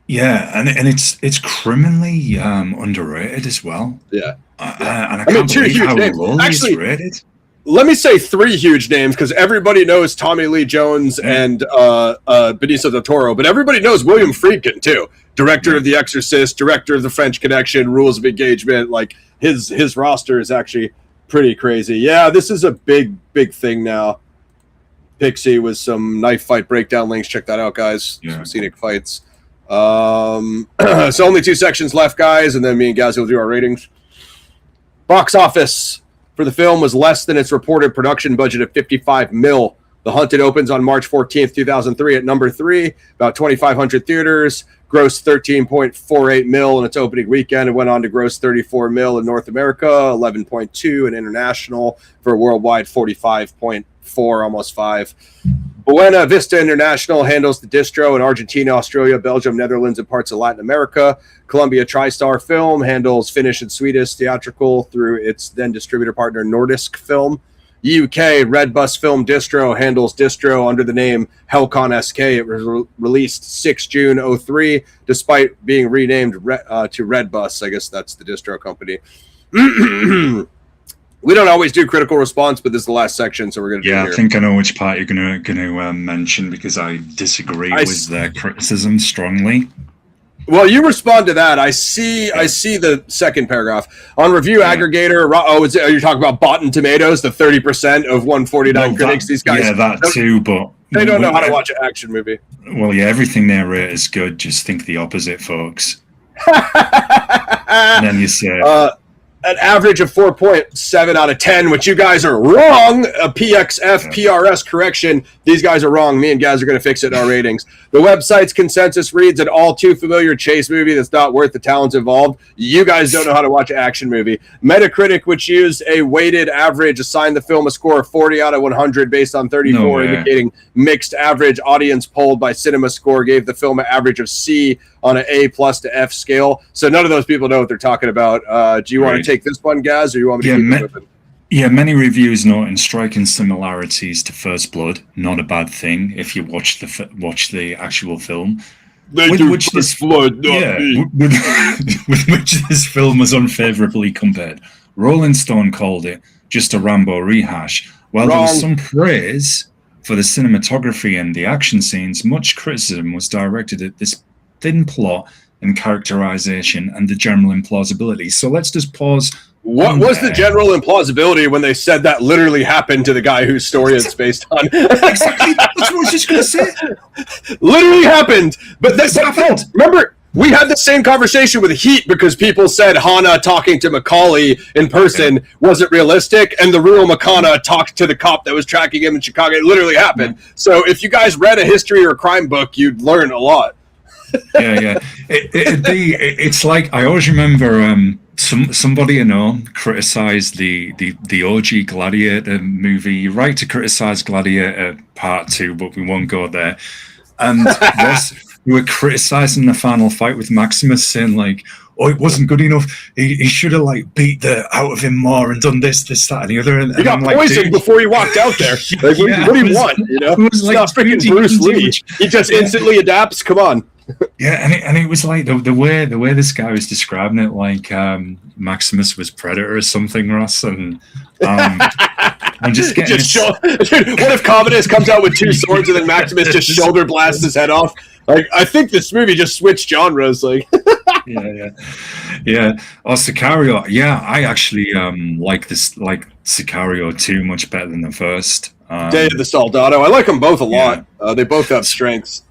Yeah, and it's criminally underrated as well. Yeah. And I can't believe how low it's rated. Let me say 3 huge names, because everybody knows Tommy Lee Jones and Benicio del Toro, but everybody knows William Friedkin too. Director of The Exorcist, director of The French Connection, Rules of Engagement. Like, his roster is actually pretty crazy. Yeah, this is a big thing now. Pixie with some knife fight breakdown links. Check that out, guys. Some scenic fights. So only 2 sections left, guys, and then me and Gaz will do our ratings. Box office for the film was less than its reported production budget of $55 million. The Hunted opens on March 14th, 2003 at number 3, about 2,500 theaters, grossed $13.48 million in its opening weekend. It went on to gross $34 million in North America, $11.2 in international, for a worldwide $45.4, almost $5. Buena Vista International handles the distro in Argentina, Australia, Belgium, Netherlands, and parts of Latin America. Columbia TriStar Film handles Finnish and Swedish theatrical through its then distributor partner Nordisk Film. UK Red Bus Film Distro handles distro under the name Helcon SK. It was released 6 June 03, despite being renamed to Red Bus. I guess that's the distro company. We don't always do critical response, but this is the last section, so we're going to do it here. I think I know which part you're going to mention because I disagree with their criticism strongly. Well, you respond to that. I see the second paragraph on review aggregator. Are you talking about Rotten Tomatoes? The 30% of 149 critics. These guys, that too, but they don't know how to watch an action movie. Well, yeah, everything they rate is good. Just think the opposite, folks. And then you say. An average of 4.7 out of 10, which you guys are wrong. A PXF PRS correction. These guys are wrong. Me and Gaz are going to fix it in our ratings. The website's consensus reads an all too familiar chase movie that's not worth the talents involved. You guys don't know how to watch an action movie. Metacritic, which used a weighted average, assigned the film a score of 40 out of 100 based on 34, indicating mixed average. Audience polled by Cinema Score gave the film an average of C on an A+ to F scale. So none of those people know what they're talking about. Do you want to take this one, Gaz, or you want me to keep it moving? Yeah, many reviews noting striking similarities to First Blood. Not a bad thing if you watch the actual film. With which this film was unfavorably compared. Rolling Stone called it just a Rambo rehash. While there was some praise for the cinematography and the action scenes, much criticism was directed at this thin plot and characterization and the general implausibility. So let's just pause. What was the general implausibility when they said that literally happened to the guy whose story it's based on? Exactly. That's what I was just going to say. Literally happened. But this happened. Remember, we had the same conversation with Heat because people said Hana talking to Macaulay in person wasn't realistic, and the real McConaughey talked to the cop that was tracking him in Chicago. It literally happened. So if you guys read a history or a crime book, you'd learn a lot. It's like I always remember somebody I know criticized the OG Gladiator movie. You're right to criticize Gladiator Part 2, but we won't go there. And we were criticizing the final fight with Maximus, saying like, "Oh, it wasn't good enough. He should have like beat the out of him more and done this, that, and the other." And he got poisoned before he walked out there. Like, what do you want? You know, it's like not freaking Bruce Lee. He just instantly adapts. Come on. And it was like the way this guy was describing it, like Maximus was Predator or something, Ross, and I'm just getting. What if Commodus comes out with 2 swords and then Maximus just shoulder blasts his head off? Like, I think this movie just switched genres. Like, yeah. Or Sicario. Yeah, I actually like Sicario 2 much better than the first. Day of the Soldado. I like them both a lot. They both have strengths.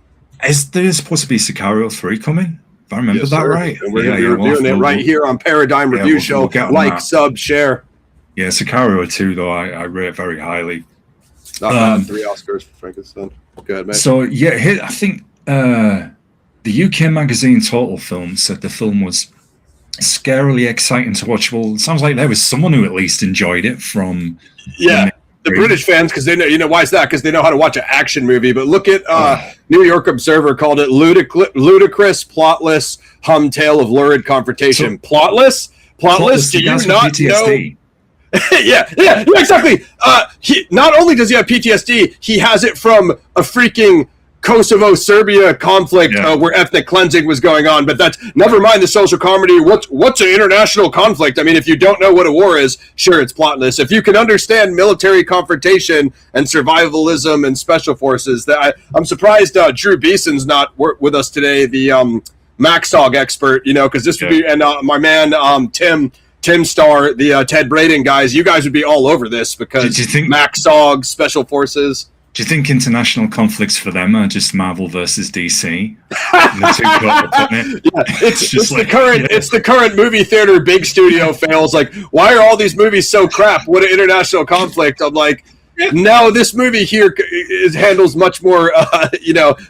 Is there supposed to be Sicario 3 coming? If I remember that right. And we're going to be reviewing it right here on Paradigm Review Show. Like, sub, share. Yeah, Sicario 2, though, I rate very highly. Not bad. 3 Oscars for Frankenstein. Go ahead, mate. So, yeah, I think the UK magazine Total Film said the film was scarily exciting to watch. Well, it sounds like there was someone who at least enjoyed it from... Yeah. The British fans, because they know, why is that? Because they know how to watch an action movie. But look at New York Observer called it ludicrous, plotless, hum tale of lurid confrontation. So, plotless? Do you not PTSD. Know? yeah, exactly. Not only does he have PTSD, he has it from a freaking Kosovo-Serbia conflict where ethnic cleansing was going on, but that's never mind the social comedy. What's an international conflict? I mean, if you don't know what a war is, sure, it's plotless. If you can understand military confrontation and survivalism and special forces, I'm surprised Drew Beeson's not with us today, the Maxog expert, because this would be, and my man Tim Starr, the Ted Braden guys, you guys would be all over this because Maxog, special forces. Do you think international conflicts for them are just Marvel versus DC? It's the current movie theater big studio fails. Like, why are all these movies so crap? What an international conflict! I'm like, no, this movie here handles much more,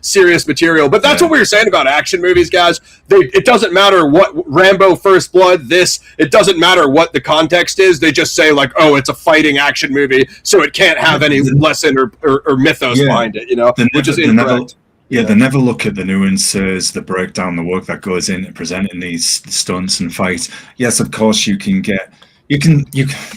serious material. But that's what we were saying about action movies, guys. It doesn't matter what Rambo First Blood, it doesn't matter what the context is. They just say, like, oh, it's a fighting action movie, so it can't have any lesson or mythos behind it, which is incorrect. They never look at the nuances, the breakdown, the work that goes into presenting these stunts and fights. Yes, of course, you can.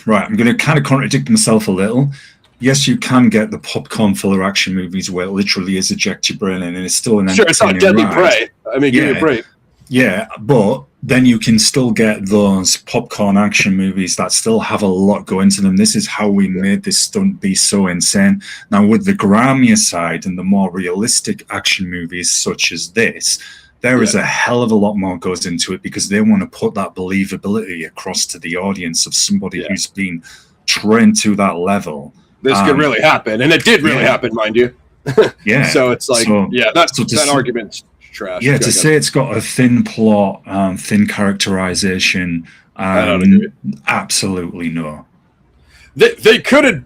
Right, I'm going to kind of contradict myself a little. Yes, you can get the popcorn filler action movies where it literally is eject your brain and it's still an sure, it's not Deadly Prey. I mean, give me a break. Yeah, but then you can still get those popcorn action movies that still have a lot going to them. This is how we made this stunt be so insane. Now, with the grimier side and the more realistic action movies such as this, there is a hell of a lot more goes into it, because they want to put that believability across to the audience of somebody who's been trained to that level. This could really happen, and it did really happen, mind you. So it's like, that argument's trash. Yeah, to say it's got a thin plot, thin characterization, absolutely no. They could have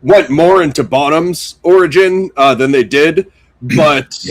went more into Bonham's origin than they did, but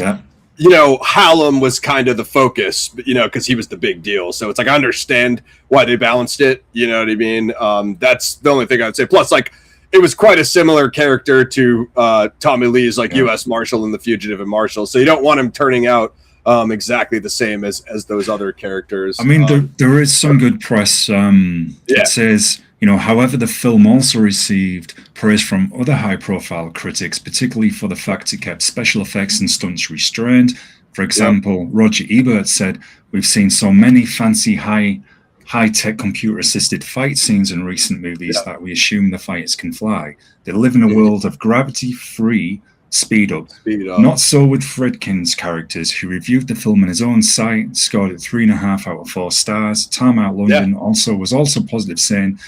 you know, Hallam was kind of the focus, you know, because he was the big deal. So it's like, I understand why they balanced it. You know what I mean? That's the only thing I'd say. Plus, like, it was quite a similar character to Tommy Lee's, like, U.S. Marshal in The Fugitive and Marshal. So you don't want him turning out exactly the same as those other characters. I mean, there is some good press. It says, you know, however, the film also received praise from other high-profile critics, particularly for the fact it kept special effects and stunts restrained. For example, Roger Ebert said, "We've seen so many fancy high-tech computer-assisted fight scenes in recent movies that we assume the fighters can fly. They live in a world of gravity-free speed up. Not so with Friedkin's characters, who reviewed the film in his own site, scored it 3.5 out of 4 stars. Time Out London was also positive, saying,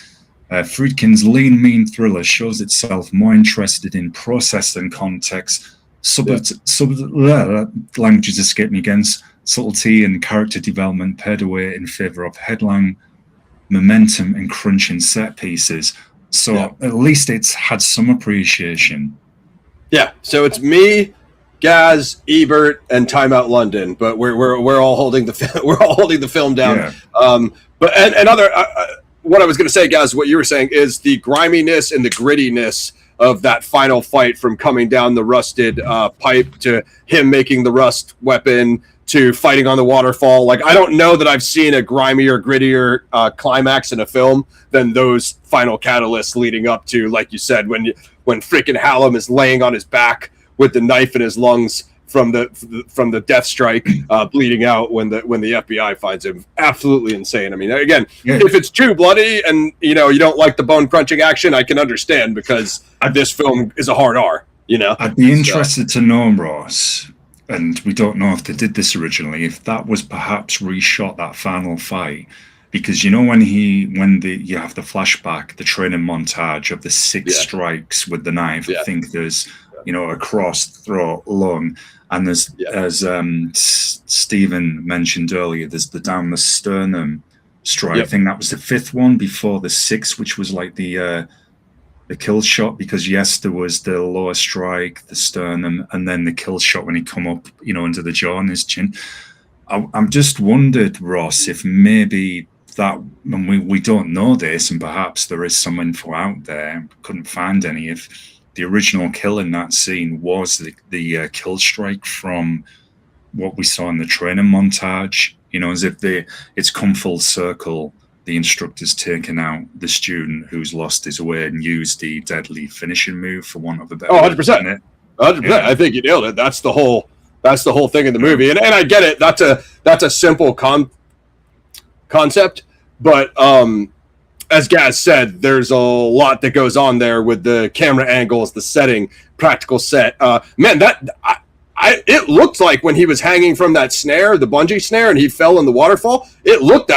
Friedkin's lean, mean thriller shows itself more interested in process than context. Languages escape me again. Subtlety and character development paired away in favor of headline momentum and crunching set pieces." So at least it's had some appreciation. Yeah, so it's me, Gaz, Ebert, and Time Out London, but we're all holding the film down. But other. What I was going to say, guys, what you were saying is the griminess and the grittiness of that final fight, from coming down the rusted pipe to him making the rust weapon to fighting on the waterfall. Like, I don't know that I've seen a grimier, grittier climax in a film than those final catalysts leading up to, like you said, when freaking Hallam is laying on his back with the knife in his lungs from the death strike, bleeding out when the FBI finds him. Absolutely insane. I mean, again, if it's too bloody and you don't like the bone crunching action, I can understand, because this film is a hard R. I'd be interested to know, Ross, and we don't know if they did this originally, if that was perhaps reshot, that final fight, because when you have the flashback, the training montage of the 6 strikes with the knife. I think there's across throat, lung. And there's, as Stephen mentioned earlier, there's the down the sternum strike. I think that was the 5th one before the 6th, which was like the kill shot, because there was the lower strike, the sternum, and then the kill shot when he come up, into the jaw and his chin. I'm just wondered, Ross, if maybe that, and we don't know this, and perhaps there is some info out there, couldn't find any, if the original kill in that scene was the kill strike from what we saw in the training montage, as if it's come full circle. The instructor's taken out the student who's lost his way and used the deadly finishing move, for want of a better word. 100%. 100%. I think you nailed it. That's the whole thing in the movie. And I get it. That's a simple concept, but as Gaz said, there's a lot that goes on there with the camera angles, the setting, practical set. It looked like when he was hanging from that snare, the bungee snare, and he fell in the waterfall, it looked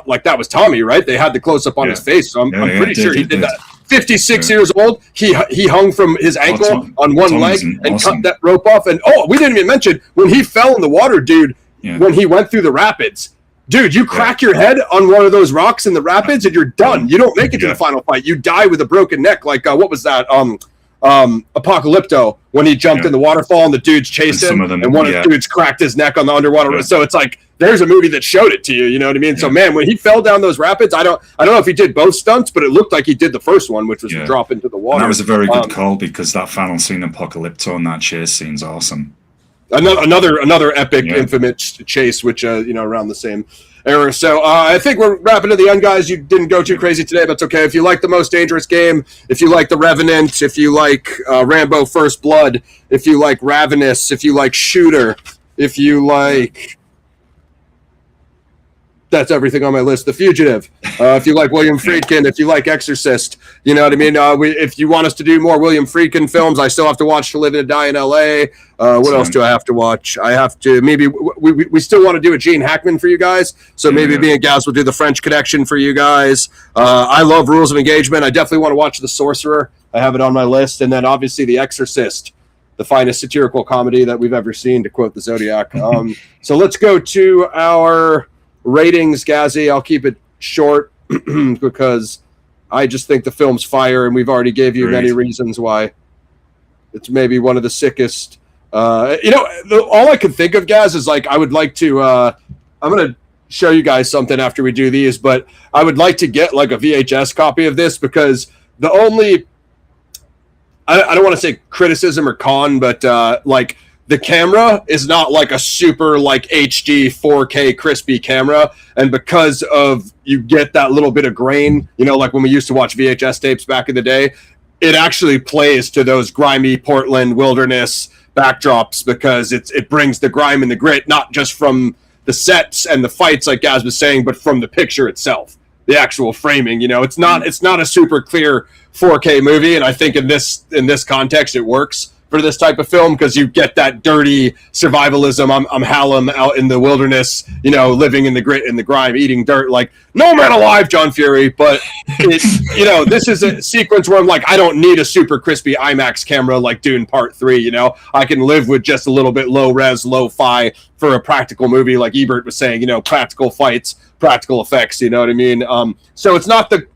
like that was Tommy, right? They had the close up on his face, so I'm pretty sure he did that. 56 years old, he hung from his ankle on one leg and cut that rope off. And we didn't even mention when he fell in the water, dude. When he went through the rapids. Dude, you crack your head on one of those rocks in the rapids and you're done. You don't make it to the final fight. You die with a broken neck. Like, what was that? Apocalypto, when he jumped in the waterfall and the dudes chased him, and one of the dudes cracked his neck on the underwater. So it's like, there's a movie that showed it to you. You know what I mean? So, man, when he fell down those rapids, I don't know if he did both stunts, but it looked like he did the first one, which was to drop into the water. And that was a very good call, because that final scene in Apocalypto and that chase scene's awesome. Another epic, infamous chase, which around the same era. So I think we're wrapping to the end, guys. You didn't go too crazy today, but it's okay. If you like The Most Dangerous Game, if you like The Revenant, if you like Rambo: First Blood, if you like Ravenous, if you like Shooter, if you like That's everything on my list. The Fugitive. If you like William Friedkin, if you like Exorcist, you know what I mean? If you want us to do more William Friedkin films, I still have to watch To Live and Die in L.A. What else do I have to watch? I have to, maybe, we still want to do a Gene Hackman for you guys. So maybe me and Gaz will do The French Connection for you guys. I love Rules of Engagement. I definitely want to watch The Sorcerer. I have it on my list. And then obviously The Exorcist, the finest satirical comedy that we've ever seen, to quote the Zodiac. So let's go to our ratings, Gazzy. I'll keep it short because I just think the film's fire, and we've already gave you many reasons why. It's maybe one of the sickest. All I could think of, Gaz, is like I would like to. I'm gonna show you guys something after we do these, but I would like to get like a VHS copy of this because the only I don't want to say criticism or con, but like the camera is not like a super like HD 4K crispy camera, and because of you get that little bit of grain, like when we used to watch VHS tapes back in the day, it actually plays to those grimy Portland wilderness backdrops because it brings the grime and the grit not just from the sets and the fights like Gaz was saying, but from the picture itself, the actual framing. It's not a super clear 4K movie, and I think in this context it works for this type of film because you get that dirty survivalism. I'm Hallam out in the wilderness, living in the grit and the grime, eating dirt like no man alive, John Fury. But this is a sequence where I'm like, I don't need a super crispy IMAX camera like Dune Part 3. I can live with just a little bit low res, low fi for a practical movie, like Ebert was saying. Practical fights, practical effects. You know what I mean? So it's not the.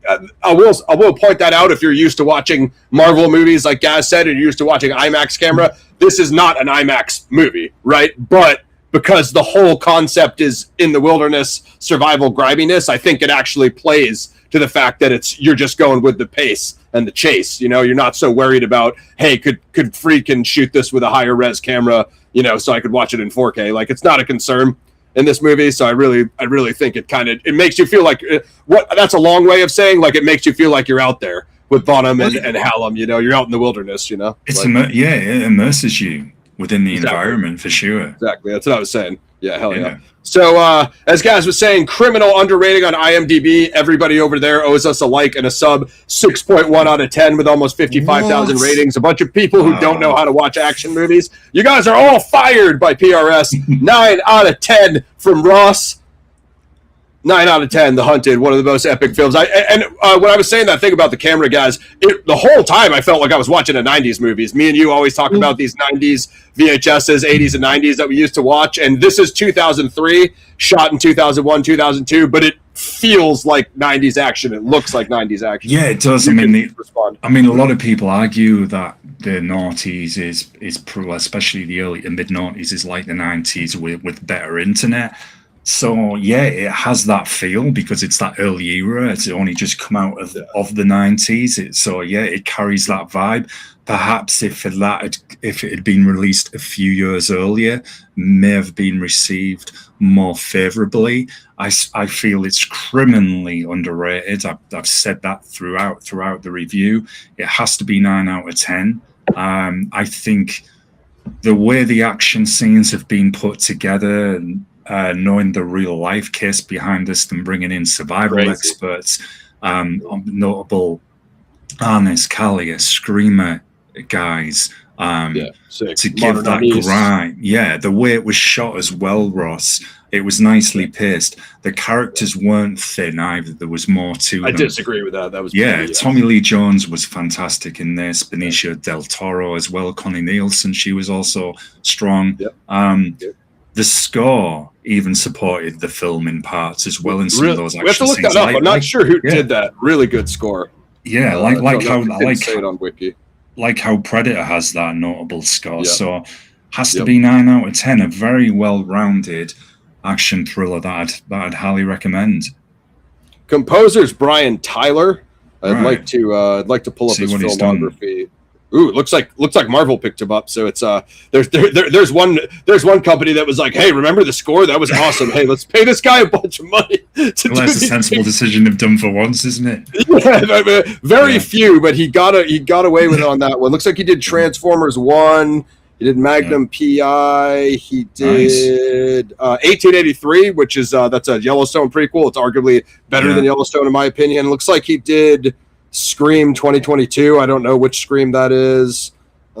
I will point that out if you're used to watching Marvel movies, like Gaz said, and you're used to watching IMAX camera. This is not an IMAX movie, right? But because the whole concept is in the wilderness survival griminess, I think it actually plays to the fact that you're just going with the pace and the chase. You're not so worried about, hey, could Friedkin shoot this with a higher res camera, so I could watch it in 4K. Like, it's not a concern in this movie. So I really think it makes you feel like that's a long way of saying, like, it makes you feel like you're out there with Bonham and Hallam, you're out in the wilderness, It's it immerses you within the environment for sure. Exactly. That's what I was saying. Yeah, hell yeah. So, as Gaz was saying, criminal underrating on IMDb. Everybody over there owes us a like and a sub. 6.1 out of 10 with almost 55,000 ratings. A bunch of people who don't know how to watch action movies. You guys are all fired by PRS. 9 out of 10 from Ross. 9 out of 10, The Hunted, one of the most epic films. When I was saying that thing about the camera, guys, the whole time I felt like I was watching a 90s movies. Me and you always talk about these 90s VHSs, 80s and 90s that we used to watch. And this is 2003, shot in 2001, 2002, but it feels like 90s action. It looks like 90s action. Yeah, it does. A lot of people argue that the noughties is especially the early and mid-noughties is like the 90s with better internet. So yeah, it has that feel because it's that early era. It's only just come out of the 90s. It carries that vibe. Perhaps if it had been released a few years earlier, may have been received more favorably. I feel it's criminally underrated. I've said that throughout the review. It has to be 9 out of 10. I think the way the action scenes have been put together and knowing the real life case behind this and bringing in survival experts, notable Arnes, Callier, Screamer guys, to give that grind. Yeah, the way it was shot as well, Ross, it was nicely paced. The characters weren't thin either. There was more to them. I disagree with that. That was Tommy Lee Jones was fantastic in this. Benicio del Toro as well. Connie Nielsen, she was also strong. The score even supported the film in parts as well in some of those action scenes. We have to look that up. I'm not sure who did that. Really good score. Yeah, like how say it on Wiki. Like how Predator has that notable score. So has to be 9 out of 10. A very well-rounded action thriller that I'd highly recommend. Composer's Brian Tyler. I'd like to pull up his filmography. Ooh, it looks like Marvel picked him up. So it's there's one company that was like, hey, remember the score? That was awesome. Hey, let's pay this guy a bunch of money to do that's a sensible decision they've done for once, isn't it? Yeah, very few, but he got away with it on that one. Looks like he did Transformers 1. He did Magnum PI. He did 1883, which is that's a Yellowstone prequel. It's arguably better than Yellowstone in my opinion. It looks like he did Scream 2022. I don't know which Scream that is. He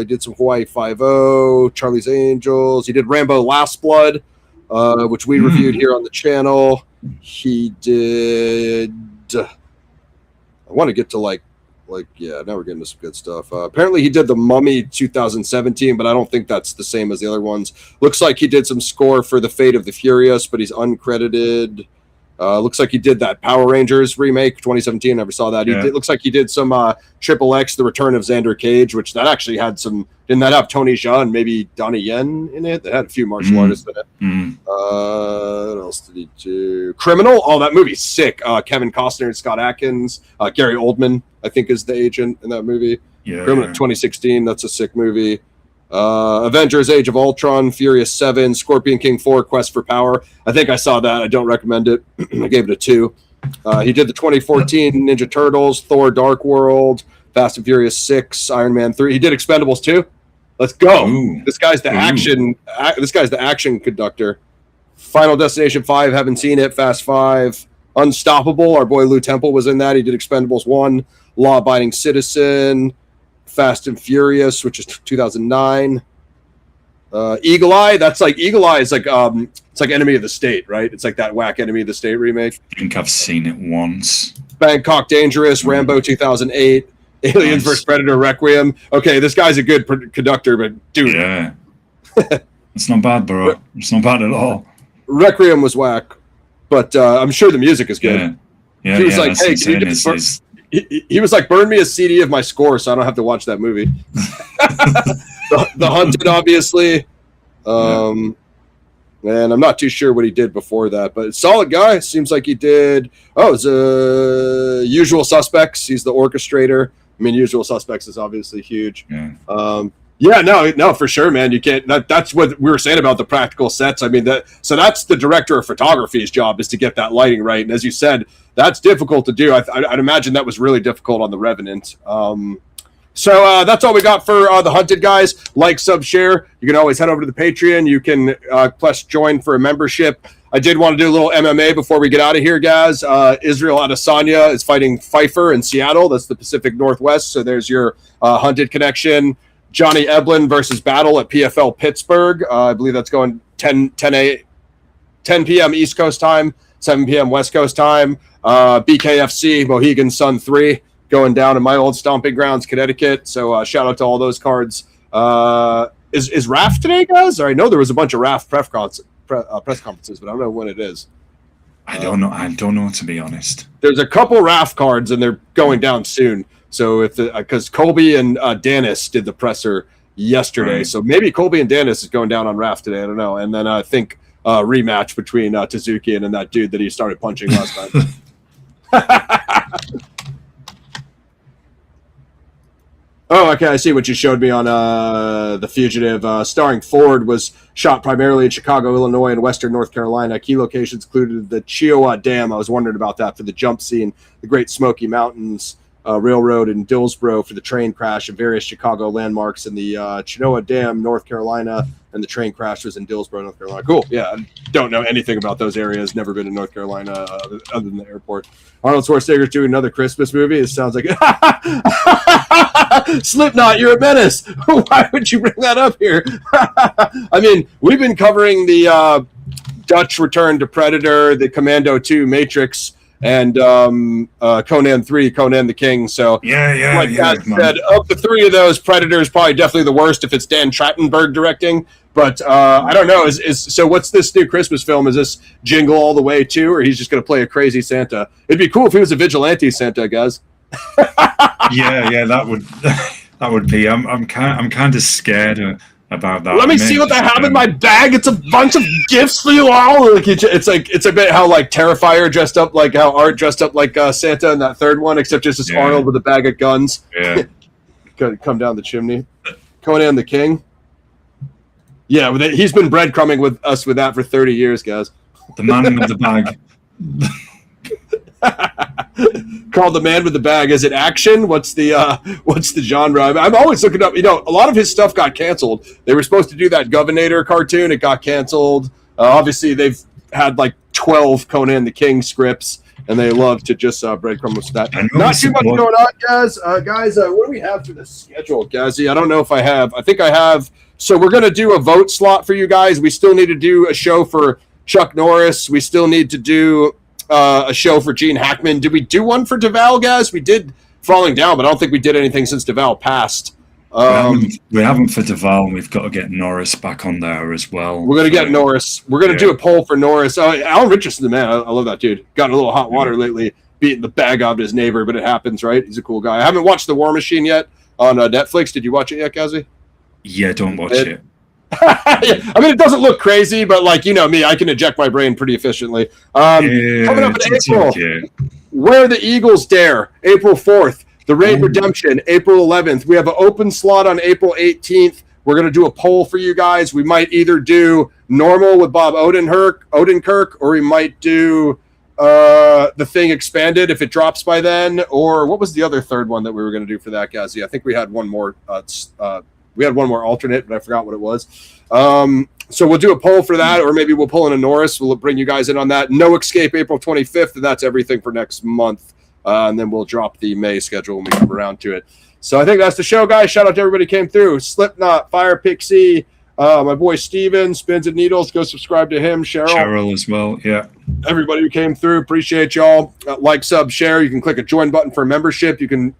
did some Hawaii Five-0, Charlie's Angels. He did Rambo: Last Blood, which we reviewed here on the channel. He did. I want to get to now we're getting to some good stuff. Apparently he did The Mummy 2017, but I don't think that's the same as the other ones. Looks like he did some score for The Fate of the Furious, but he's uncredited. Looks like he did that Power Rangers remake 2017. Never saw that. Looks like he did some Triple X, The Return of Xander Cage, which that actually had some. Didn't that have Tony Jaa and maybe Donnie Yen in it? That had a few martial artists in it. What else did he do? Criminal. Oh, that movie's sick. Kevin Costner and Scott Adkins. Gary Oldman, I think, is the agent in that movie. Criminal 2016. That's a sick movie. Avengers: Age of Ultron, Furious 7, Scorpion King 4, Quest for Power. I think I saw that. I don't recommend it. I gave it a 2. He did the 2014 Ninja Turtles, Thor: Dark World, Fast and Furious 6, Iron Man 3. He did Expendables 2. Let's go. This guy's the action. This guy's the action conductor. Final Destination 5. Haven't seen it. Fast 5. Unstoppable. Our boy Lou Temple was in that. He did Expendables 1. Law Abiding Citizen. Fast and Furious, which is 2009. Eagle Eye. Eagle Eye is it's like Enemy of the State, right? It's like that whack Enemy of the State remake. I think I've seen it once. Bangkok Dangerous, Rambo 2008, Aliens vs Predator Requiem. Okay, this guy's a good conductor, but dude, it's not bad, bro. It's not bad at all. Requiem was whack, but I'm sure the music is good. He was like, "Hey, can you he was like, burn me a CD of my score so I don't have to watch that movie." the Hunted, obviously. And I'm not too sure what he did before that, but solid guy. Seems like he did. Oh, it's Usual Suspects. He's the orchestrator. I mean, Usual Suspects is obviously huge. No, for sure, man. You can't. That's what we were saying about the practical sets. I mean, that's the director of photography's job, is to get that lighting right. And as you said, that's difficult to do. I'd imagine that was really difficult on The Revenant. So that's all we got for The Hunted, guys. Like, sub, share. You can always head over to the Patreon. You can plus join for a membership. I did want to do a little MMA before we get out of here, guys. Israel Adesanya is fighting Pfeiffer in Seattle. That's the Pacific Northwest. So there's your Hunted connection. Johnny Eblen versus Battle at PFL Pittsburgh. I believe that's going 10 p.m. East Coast time, 7 p.m. West Coast time. BKFC Mohegan Sun 3 going down in my old stomping grounds, Connecticut. So shout out to all those cards. Is RAF today, guys? Or I know there was a bunch of RAF press conferences, but I don't know when it is. I don't know. I don't know, to be honest. There's a couple RAF cards, and they're going down soon. So because Colby and Danis did the presser yesterday, so maybe Colby and Danis is going down on RAF today. I don't know. And then I think rematch between Tezuki and that dude that he started punching last time. Oh, okay. I see what you showed me on The Fugitive. Starring Ford, was shot primarily in Chicago, Illinois, and Western North Carolina. Key locations included the Chiowa Dam. I was wondering about that for the jump scene. The Great Smoky Mountains Railroad in Dillsboro for the train crash, and various Chicago landmarks in the Chinoa Dam, North Carolina, and the train crash was in Dillsboro, North Carolina. Cool. Yeah, I don't know anything about those areas. Never been to North Carolina other than the airport. Arnold Schwarzenegger's doing another Christmas movie. It sounds like Slipknot, you're a menace. Why would you bring that up here? I mean, we've been covering the Dutch Return to Predator, the Commando 2 Matrix, and Conan 3, Conan the King. So like Dad said, of the three of those, Predator is probably definitely the worst if it's Dan Trachtenberg directing. But I don't know. So what's this new Christmas film? Is this Jingle All the Way too, or he's just going to play a crazy Santa? It'd be cool if he was a vigilante Santa, guys. that would be. I'm kind of scared about that. Let me see what I have in my bag. It's a bunch of gifts for you all. Like it's a bit how like Terrifier dressed up, like how Art dressed up like Santa in that third one, except just as Arnold with a bag of guns. Yeah, come down the chimney. Conan the King. Yeah, he's been breadcrumbing with us with that for 30 years, guys. The man with the bag. called The Man with the Bag. Is it action? What's the genre? I'm always looking up. A lot of his stuff got canceled. They were supposed to do that Governor cartoon. It got canceled. Obviously, they've had like 12 Conan the King scripts, and they love to just breadcrumb with that. Not too much going on, guys. Guys, what do we have for the schedule, Gazzy? I don't know if I have. I think I have. So we're going to do a vote slot for you guys. We still need to do a show for Chuck Norris. We still need to do a show for Gene Hackman. Did we do one for DeVal, guys? We did Falling Down, but I don't think we did anything since DeVal passed. We haven't for DeVal, and we've got to get Norris back on there as well. We're going to get Norris. We're going to do a poll for Norris. Alan Richardson, man, I love that dude. Got in a little hot water lately, beating the bag out of his neighbor, but it happens, right? He's a cool guy. I haven't watched The War Machine yet on Netflix. Did you watch it yet, Kazi? Yeah, don't watch it. I mean, it doesn't look crazy, but like, you know me, I can eject my brain pretty efficiently. Coming up in April, Where the Eagles Dare, April 4th. The Raid Redemption, April 11th. We have an open slot on April 18th. We're going to do a poll for you guys. We might either do Normal with Bob Odenkirk, or we might do The Thing Expanded if it drops by then. Or what was the other third one that we were going to do for that, Gazzy? I think we had one more. We had one more alternate, but I forgot what it was. So we'll do a poll for that, or maybe we'll pull in a Norris. We'll bring you guys in on that. No Escape, April 25th, and that's everything for next month. And then we'll drop the May schedule when we come around to it. So I think that's the show, guys. Shout out to everybody who came through. Slipknot, Fire Pixie, my boy Steven, Spins and Needles. Go subscribe to him. Cheryl as well, yeah. Everybody who came through, appreciate y'all. Like, sub, share. You can click a join button for a membership. You can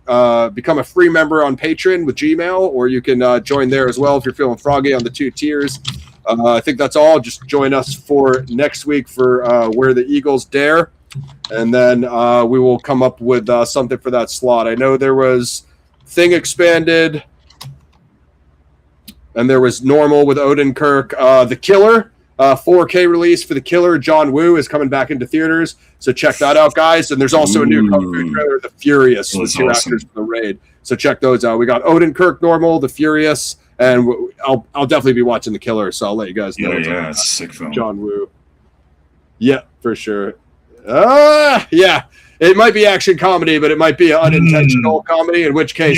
become a free member on Patreon with Gmail, or you can join there as well if you're feeling froggy on the 2 tiers. I think that's all. Just join us for next week for Where the Eagles Dare. And then we will come up with something for that slot. I know there was Thing Expanded, and there was Normal with Odenkirk. The Killer, 4K release for The Killer. John Woo is coming back into theaters, so check that out, guys. And there's also a new Kung Fu trailer, The Furious, with 2 actors for the Raid. So check those out. We got Odenkirk, Normal, The Furious, and I'll definitely be watching The Killer, so I'll let you guys know. Yeah, it's a sick film. John Woo. Yeah, for sure. Yeah, it might be action comedy, but it might be an unintentional comedy, in which case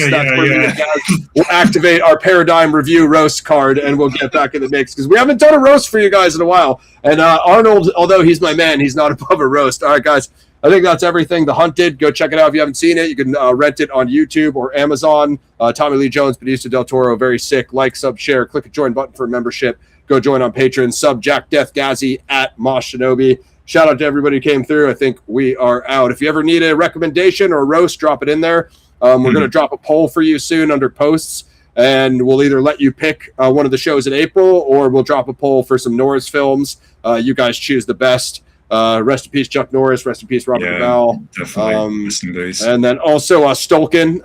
we'll activate our Paradigm Review roast card, and we'll get back in the mix, because we haven't done a roast for you guys in a while. And Arnold, although he's my man, he's not above a roast. All right, guys, I think that's everything. The Hunted, go check it out if you haven't seen it. You can rent it on YouTube or Amazon. Tommy Lee Jones, Benicio del Toro, very sick. Like, sub, share, click a join button for a membership. Go join on Patreon. Sub Jack Death Gazzy at Mosh Shinobi. Shout out to everybody who came through. I think we are out. If you ever need a recommendation or a roast, drop it in there. We're going to drop a poll for you soon under posts, and we'll either let you pick one of the shows in April, or we'll drop a poll for some Norris films. You guys choose the best. Rest in peace, Chuck Norris. Rest in peace, Robert Duvall. Definitely. And then also Stolken,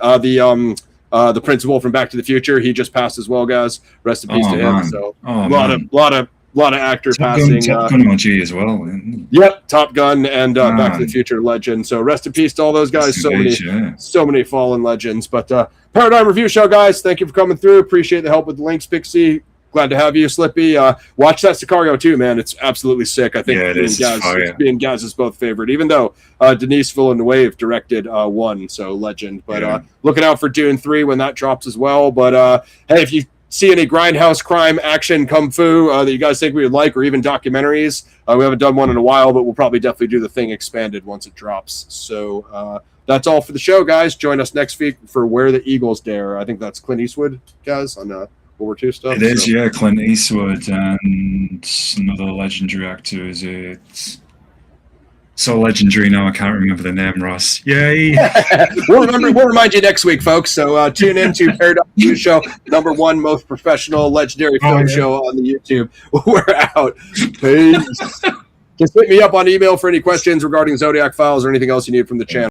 the principal from Back to the Future. He just passed as well, guys. Rest in peace to him. So a lot of actor passing. Top Gun OG as well. Yep, Top Gun and Back to the Future legend. So rest in peace to all those guys. So many fallen legends. But Paradigm Review Show, guys. Thank you for coming through. Appreciate the help with the links, Pixie. Glad to have you, Slippy. Watch that Sicario too, man. It's absolutely sick. I think being Gaz's both favorite, even though Denise Villeneuve directed one, so legend. But looking out for Dune 3 when that drops as well. But hey, if you see any grindhouse crime, action, kung fu that you guys think we would like, or even documentaries, we haven't done one in a while, but we'll probably definitely do The Thing Expanded once it drops. So that's all for the show, guys. Join us next week for Where the Eagles Dare. I think that's Clint Eastwood, guys, on World War II stuff. It is, yeah, Clint Eastwood and another legendary actor. Is it so legendary now? I can't remember the name. Ross, yay! We'll remind you next week, folks. So tune in to Paradigm Review Show, #1 most professional legendary film show on the YouTube. We're out. Peace. Just hit me up on email for any questions regarding Zodiac Files or anything else you need from the channel.